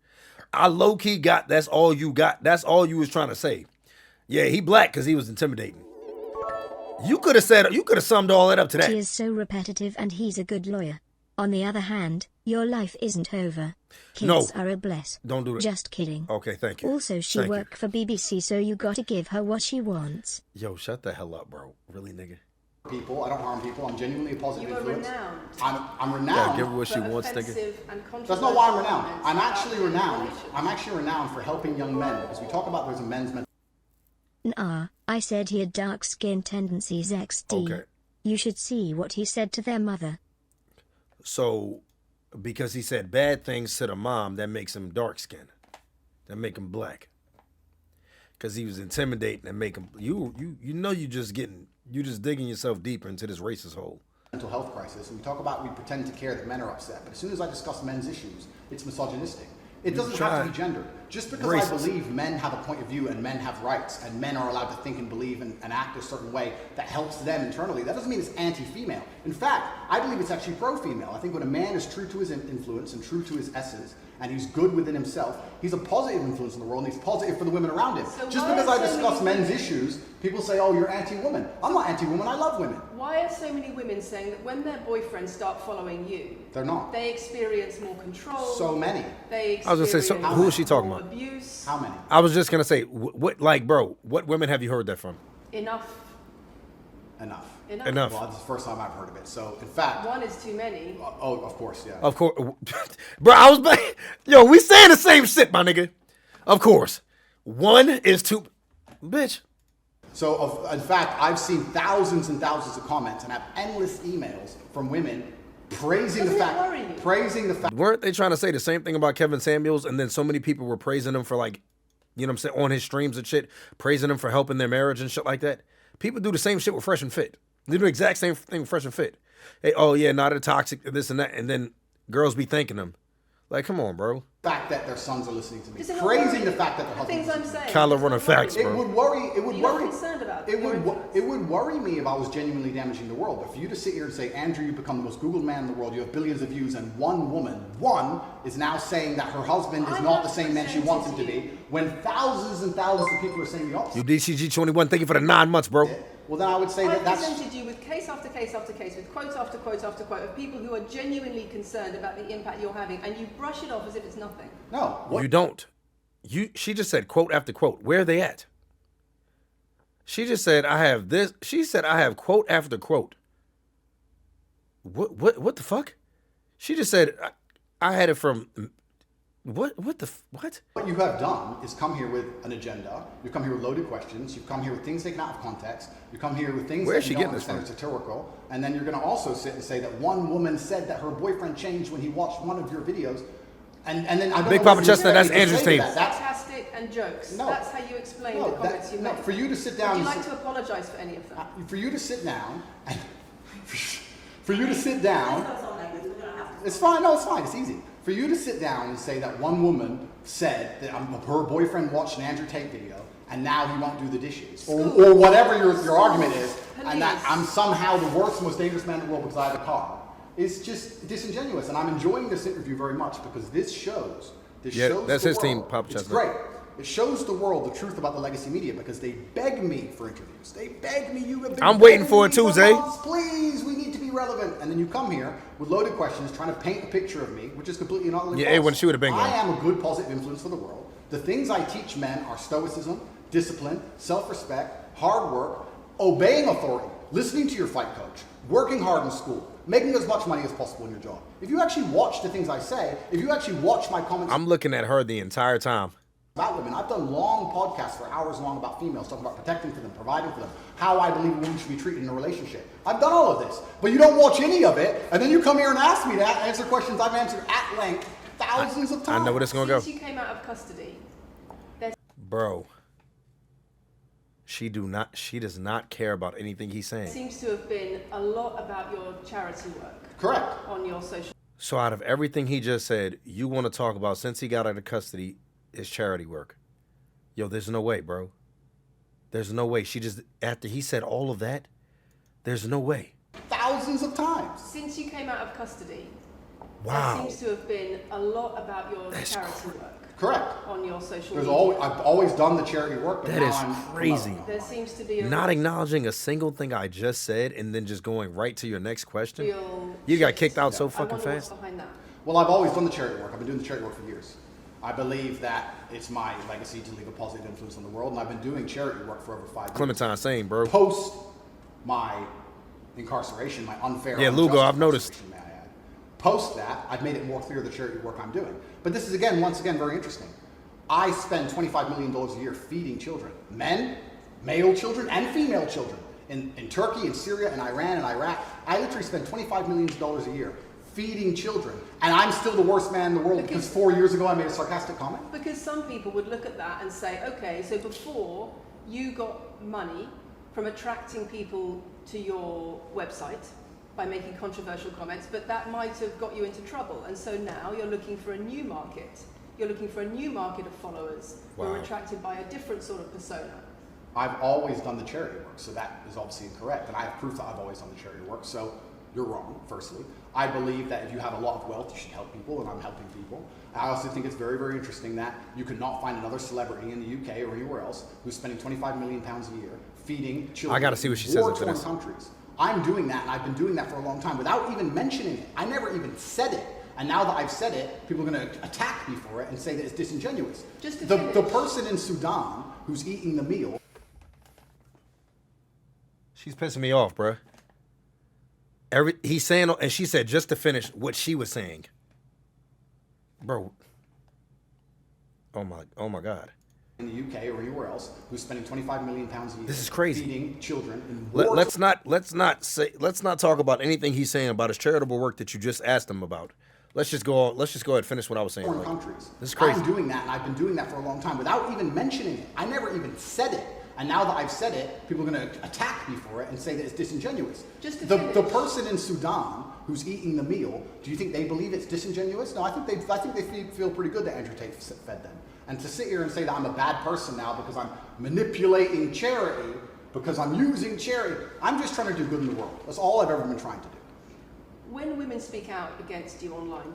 I low-key got, that's all you got. That's all you was trying to say. Yeah, he black because he was intimidating. You could have summed all that up to that. She is so repetitive and he's a good lawyer. On the other hand, your life isn't over. Kids are a bless. Don't do that. Just kidding. Okay, thank you. Also, she work for BBC, so you gotta give her what she wants. Yo, shut the hell up, bro. Really, nigga? People, I don't harm people. I'm genuinely a positive influence. Renowned. I'm renowned. Yeah, give her what she wants, nigga. That's not why I'm renowned. I'm actually renowned. I'm actually renowned for helping young men, because we talk about there's a men's mental. Nah, I said he had dark skin tendencies XD. Okay. You should see what he said to their mother. So, because he said bad things to the mom, that makes him dark skinned. That make him black. Because he was intimidating and make him, you just digging yourself deeper into this racist hole. Mental health crisis, and we pretend to care that men are upset, but as soon as I discuss men's issues, it's misogynistic. It doesn't have to be gendered. Just because I believe men have a point of view and men have rights and men are allowed to think and believe and act a certain way that helps them internally, that doesn't mean it's anti-female. In fact, I believe it's actually pro-female. I think when a man is true to his influence and true to his essence, and he's good within himself, he's a positive influence in the world, and he's positive for the women around him. So just because I discuss men's issues, people say, oh, you're anti-woman. I'm not anti-woman, I love women. Why are so many women saying that when their boyfriends start following you, they're not. They experience more control? So many. They I was going to say, who is she talking about? Abuse? How many? I was just going to say, what women have you heard that from? Enough. Enough. Well, that's the first time I've heard of it. So, in fact, one is too many. Of course, yeah. Of course, bro. We saying the same shit, my nigga. Of course, one is too, bitch. So, in fact, I've seen thousands and thousands of comments and have endless emails from women praising the fact. Weren't they trying to say the same thing about Kevin Samuels, and then so many people were praising him for, like, you know what I'm saying, on his streams and shit, praising him for helping their marriage and shit like that? People do the same shit with Fresh and Fit. They do the exact same thing with Fresh and Fit. Hey, oh yeah, not a toxic, this and that, and then girls be thanking them. Like, come on, bro. The fact that their sons are listening to me, praising the fact that their husbands are listening to me. Kyler running facts, bro. It would worry. Concerned about it would worry me if I was genuinely damaging the world. But for you to sit here and say, Andrew, you become the most Googled man in the world. You have billions of views, and one is now saying that her husband is not the same man she wants him to be. When thousands and thousands of people are saying the opposite. You DCG21, thank you for the 9 months, bro. Well, then I would say I've that's. presented you with case after case after case, with quote after quote after quote of people who are genuinely concerned about the impact you're having, and you brush it off as if it's nothing. No, you don't. She just said quote after quote. Where are they at? She just said I have this. She said I have quote after quote. What the fuck? She just said I had it from. What? What you have done is come here with an agenda. You come here with loaded questions. You come here with things taken out of context. You come here with things that you don't understand are satirical. And then you're going to also sit and say that one woman said that her boyfriend changed when he watched one of your videos. And then I don't Big Papa Chestnut, that's Andrew's team. Sarcastic and jokes. No, that's how you explain the comments you make. For you to sit down. Would you like to apologise for any of them? For you to sit down. For you to sit down. It's fine. No, it's fine. It's easy. For you to sit down and say that one woman said that her boyfriend watched an Andrew Tate video and now he won't do the dishes, or whatever your argument is, and that I'm somehow the worst, most dangerous man in the world because I have a car, is just disingenuous. And I'm enjoying this interview very much because this shows. That's his team, Papa Chestnut. It's great. It shows the world the truth about the legacy media because they beg me for interviews. They beg me. I'm waiting for it too, Zay. Please, we need to be relevant. And then you come here with loaded questions trying to paint a picture of me, which is completely not false. Yeah, when she would have been I am a good positive influence for the world. The things I teach men are stoicism, discipline, self-respect, hard work, obeying authority, listening to your fight coach, working hard in school, making as much money as possible in your job. If you actually watch the things I say, if you actually watch my comments... I'm looking at her the entire time. About women. I've done long podcasts for hours long about females, talking about protecting for them, providing for them, how I believe a woman should be treated in a relationship. I've done all of this, but you don't watch any of it, and then you come here and ask me to answer questions I've answered at length thousands of times. I know where it's going to go. Since you came out of custody, bro, she does not care about anything he's saying. It seems to have been a lot about your charity work. Correct. On your social. So out of everything he just said, you want to talk about since he got out of custody, is charity work. Yo, there's no way, bro. There's no way. She just, after he said all of that, there's no way. Thousands of times. Since you came out of custody, wow. There seems to have been a lot about your charity work. Correct. On your social media. I've always done the charity work, but that now is crazy. There seems to be not acknowledging a single thing I just said and then just going right to your next question. You got kicked out so fucking fast. What's behind that? Well, I've always done the charity work. I've been doing the charity work for years. I believe that it's my legacy to leave a positive influence on the world, and I've been doing charity work for over 5 years. Clementine same, bro. Post my incarceration, my unfair. Yeah, Lugo, I've noticed. May I add. Post that, I've made it more clear the charity work I'm doing. But this is once again, very interesting. I spend $25 million a year feeding children, men, male children, and female children in Turkey, in Syria, in Iran, and Iraq. I literally spend $25 million a year feeding children, and I'm still the worst man in the world because 4 years ago I made a sarcastic comment? Because some people would look at that and say, okay, so before you got money from attracting people to your website by making controversial comments, but that might have got you into trouble, and so now you're looking for a new market. You're looking for a new market of followers who are attracted by a different sort of persona. I've always done the charity work, so that is obviously incorrect, and I have proof that I've always done the charity work, so you're wrong, firstly. I believe that if you have a lot of wealth, you should help people, and I'm helping people. I also think it's very, very interesting that you could not find another celebrity in the UK or anywhere else who's spending £25 million a year feeding children. I got to see what she says after this. Countries. I'm doing that, and I've been doing that for a long time without even mentioning it. I never even said it. And now that I've said it, people are going to attack me for it and say that it's disingenuous. The person in Sudan who's eating the meal. She's pissing me off, bro. He's saying, and she said just to finish what she was saying. Bro. Oh my God. in the UK or anywhere else who's spending £25 million a year. This is crazy. Feeding children in Let's not talk about anything he's saying about his charitable work that you just asked him about. Let's just go ahead and finish what I was saying. foreign countries. This is crazy. I'm doing that, and I've been doing that for a long time without even mentioning it. I never even said it. And now that I've said it, people are going to attack me for it and say that it's disingenuous. The person in Sudan who's eating the meal, do you think they believe it's disingenuous? No, I think they feel pretty good that Andrew Tate fed them. And to sit here and say that I'm a bad person now because I'm manipulating charity, because I'm using charity, I'm just trying to do good in the world. That's all I've ever been trying to do. When women speak out against you online,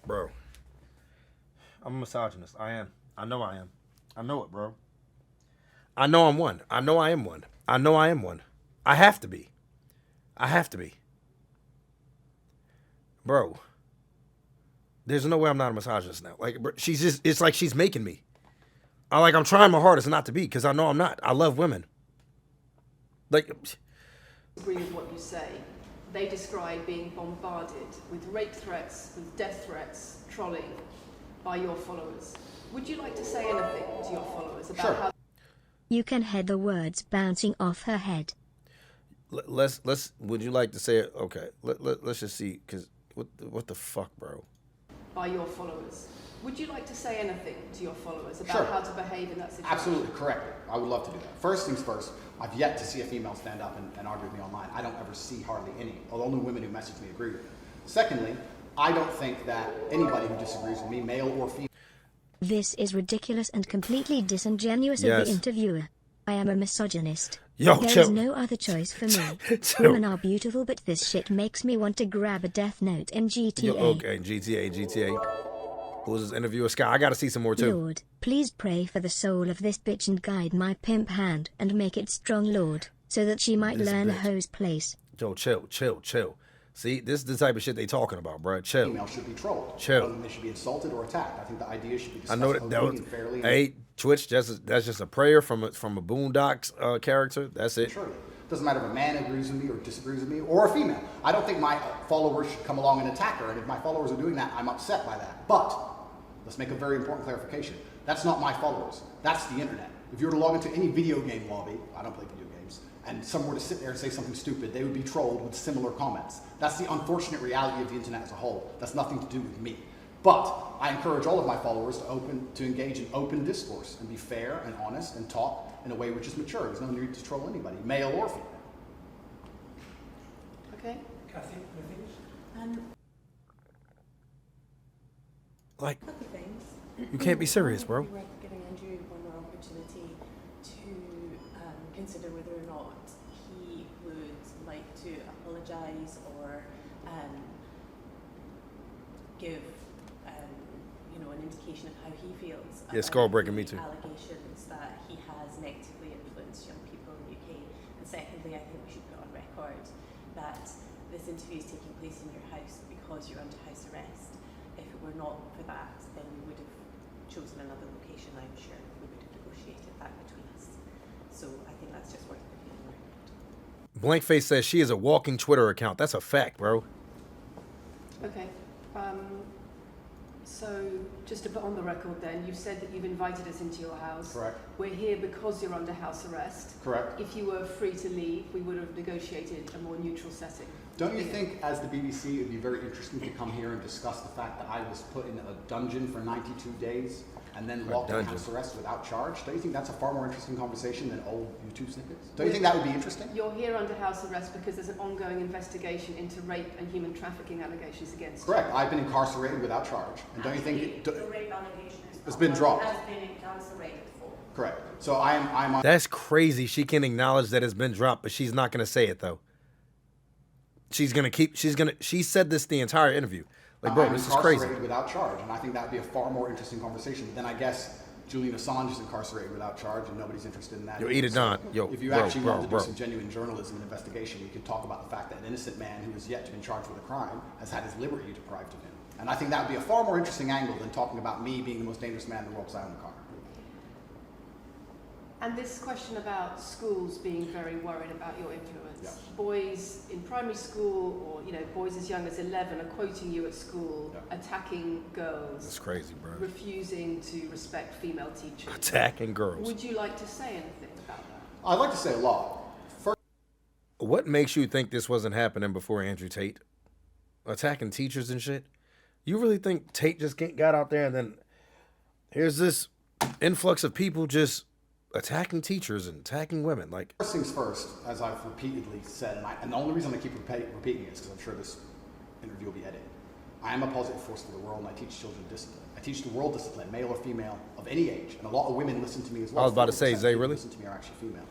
Bro, I'm a misogynist. I am. I know I am. I know it, bro. I know I'm one. I know I am one. I know I am one. I have to be. I have to be. Bro, there's no way I'm not a misogynist now. Like, bro, she's just, it's like she's making me. I'm trying my hardest not to be, because I know I'm not. I love women. Like, agree with what you say. They describe being bombarded with rape threats, with death threats, trolling by your followers. Would you like to say anything to your followers about how... You can hear the words bouncing off her head. Let's. Would you like to say it? Okay. Let's just see, because what the fuck, bro? By your followers. Would you like to say anything to your followers about how to behave in that situation? Absolutely, correct. I would love to do that. First things first, I've yet to see a female stand up and argue with me online. I don't ever see hardly any. Only women who message me agree with me. Secondly, I don't think that anybody who disagrees with me, male or female... This is ridiculous and completely disingenuous of the interviewer. I am a misogynist. Yo, there is no other choice for me. Women are beautiful, but this shit makes me want to grab a death note in GTA. Yo, okay, GTA. Who's this interviewer? Sky, I gotta see some more too. Lord, please pray for the soul of this bitch and guide my pimp hand and make it strong, Lord, so that she might learn hoe's place. Yo, chill. See, this is the type of shit they talking about, bro. Chill. Female should be trolled. Chill. I don't think they should be insulted or attacked. I think the idea should be discussed I know that was fairly. Hey, Twitch, that's just a prayer from a Boondocks character. That's it. Surely. Doesn't matter if a man agrees with me or disagrees with me, or a female. I don't think my followers should come along and attack her, and if my followers are doing that, I'm upset by that. But let's make a very important clarification. That's not my followers. That's the internet. If you were to log into any video game lobby, I don't play video games, and someone were to sit there and say something stupid, they would be trolled with similar comments. That's the unfortunate reality of the internet as a whole. That's nothing to do with me. But I encourage all of my followers to engage in open discourse and be fair and honest and talk in a way which is mature. There's no need to troll anybody, male or female. Okay. Kathy, Like, couple things. you can't be serious, bro. We were giving Andrew one more opportunity to consider whether or not he would like to apologise or give an indication of how he feels skull breaking me too. Allegations that he has negatively influenced young people in the UK. And secondly, I think we should put on record that this interview is taking place in your house because you're under house arrest. If it were not for that, then we would have chosen another location, I'm sure. We would have negotiated that between us. So I think that's just worth putting on record. Blankface says she is a walking Twitter account. That's a fact, bro. Okay. So, just to put on the record then, you've said that you've invited us into your house. Correct. We're here because you're under house arrest. Correct. If you were free to leave, we would have negotiated a more neutral setting. Don't you think, as the BBC, it would be very interesting to come here and discuss the fact that I was put in a dungeon for 92 days and then locked in house arrest without charge? Don't you think that's a far more interesting conversation than old YouTube snippets? Don't you think that would be interesting? You're here under house arrest because there's an ongoing investigation into rape and human trafficking allegations against Correct. I've been incarcerated without charge. And don't you think the rape allegation it's been dropped? Has been incarcerated for. Correct. So I'm on. That's crazy. She can acknowledge that it's been dropped, but she's not gonna say it though. She said this the entire interview. Like, bro, this is crazy. Incarcerated without charge, and I think that would be a far more interesting conversation than I guess Julian Assange is incarcerated without charge, and nobody's interested in that. Yo, eat it, Don. Yo, if you actually want to do some genuine journalism and investigation, we could talk about the fact that an innocent man who has yet to be charged with a crime has had his liberty deprived of him. And I think that would be a far more interesting angle than talking about me being the most dangerous man in the world because I own a car. And this question about schools being very worried about your influence. Yeah. Boys in primary school, or boys as young as 11 are quoting you at school, attacking girls. That's crazy, bro. Refusing to respect female teachers. Attacking girls. Would you like to say anything about that? I'd like to say a lot. First, What makes you think this wasn't happening before Andrew Tate? Attacking teachers and shit? You really think Tate just got out there and then here's this influx of people just attacking teachers and attacking women? Like, first things first, as I've repeatedly said, and the only reason I keep repeating it is because I'm sure this interview will be edited. I am a positive force for the world, and I teach children discipline. I teach the world discipline, male or female, of any age, and a lot of women listen to me as well. I was about to say, Zay, really? Listen to me are actually female.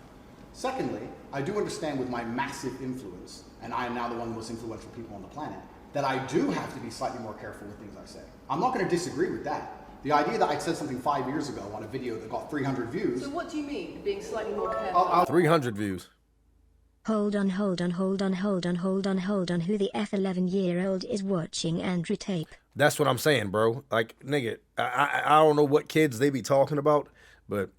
Secondly, I do understand with my massive influence, and I am now the one of the most influential people on the planet, that I do have to be slightly more careful with things I say. I'm not going to disagree with that. The idea that I said something 5 years ago on a video that got 300 views. So what do you mean, being slightly more careful? 300 views. Hold on. Who the F 11-year-old is watching Andrew Tate? That's what I'm saying, bro. Like, nigga, I don't know what kids they be talking about, but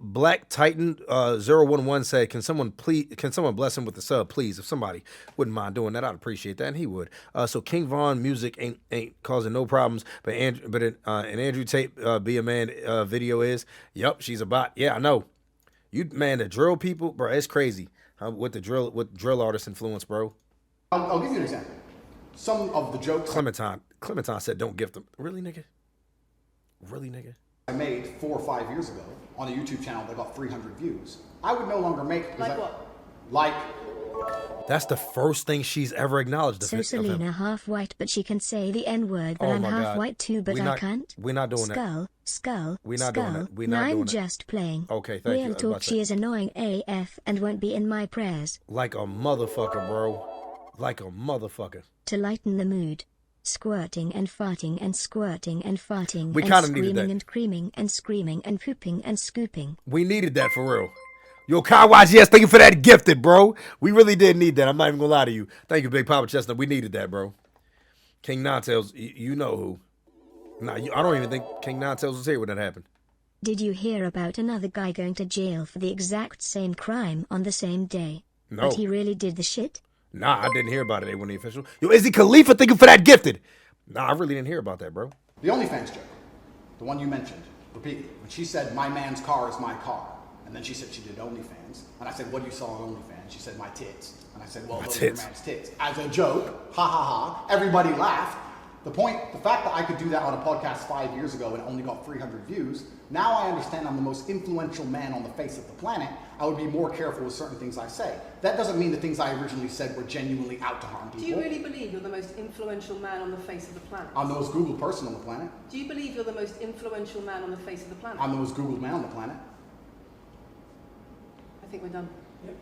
Black Titan 011 said, can someone bless him with the sub, please? If somebody wouldn't mind doing that, I'd appreciate that, and he would. So King Von music ain't causing no problems, but an Andrew Tate Be a Man video is. Yup, she's a bot. Yeah, I know. You man, the drill people, bro, it's crazy. What drill artist influence, bro. I'll give you an example. Some of the jokes Clementine said, don't gift them. Really, nigga? I made 4 or 5 years ago on a YouTube channel that got 300 views, I would no longer make. Like what? Like. That's the first thing she's ever acknowledged. So Selena half white, but she can say the N-word, but I'm half white too, but I can't. We're not doing that. Skull. We're not doing that. We're not doing I'm that. just playing. Okay, thank you. Real talk, she is annoying AF and won't be in my prayers. Like a motherfucker, bro. Like a motherfucker. To lighten the mood. Squirting and farting and squirting and farting. We kind of needed that. Screaming and creaming and screaming and pooping and scooping. We needed that for real. Yo, Kawaj, yes, thank you for that gifted, bro. We really did need that. I'm not even gonna lie to you. Thank you, Big Papa Chestnut. We needed that, bro. King Nantails, you know who. Nah, I don't even think King Nantails was here when that happened. Did you hear about another guy going to jail for the exact same crime on the same day? No. But he really did the shit? Nah, I didn't hear about it. They weren't the official. Yo, Izzy Khalifa, thank you for that gifted. Nah, I really didn't hear about that, bro. The OnlyFans joke, the one you mentioned repeatedly, when she said, my man's car is my car. And then she said she did OnlyFans. And I said, what do you saw on OnlyFans? She said, my tits. And I said, well, those are your man's tits. As a joke, ha ha ha, everybody laughed. The fact that I could do that on a podcast 5 years ago and it only got 300 views, now I understand I'm the most influential man on the face of the planet. I would be more careful with certain things I say. That doesn't mean the things I originally said were genuinely out to harm people. Do you really believe you're the most influential man on the face of the planet? I'm the most Googled person on the planet. Do you believe you're the most influential man on the face of the planet? I'm the most Googled man on the planet. I think we're done. Yep.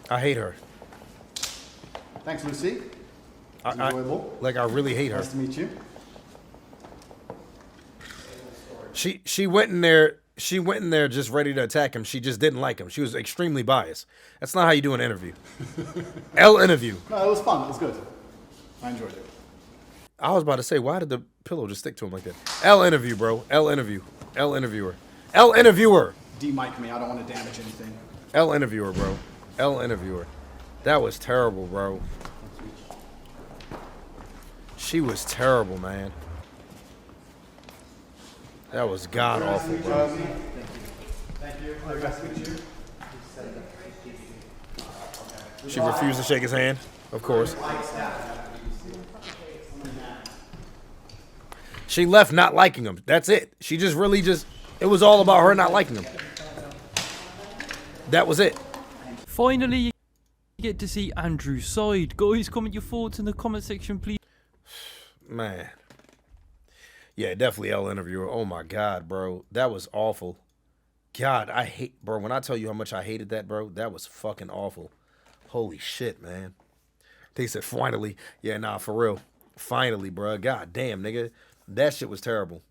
I hate her. Thanks, Lucy. Enjoyable. I really hate her. Nice to meet you. She went in there just ready to attack him. She just didn't like him. She was extremely biased. That's not how you do an interview. Interview. No, it was fun. It was good. I enjoyed it. I was about to say, why did the pillow just stick to him like that? Interview, bro. Interviewer. Interviewer. D-mic me. I don't want to damage anything. Interviewer, bro. Interviewer. That was terrible, bro. She was terrible, man. That was god awful, bro. Thank you. Nice to meet you. She refused to shake his hand, of course. She left not liking him. That's it. She it was all about her not liking him. That was it. Finally, you get to see Andrew's side. Guys, comment your thoughts in the comment section, please. Man. Yeah, definitely interviewer. Oh my God, bro. That was awful. God, bro, when I tell you how much I hated that, bro, that was fucking awful. Holy shit, man. They said finally. Yeah, nah, for real. Finally, bro. God damn, nigga. That shit was terrible.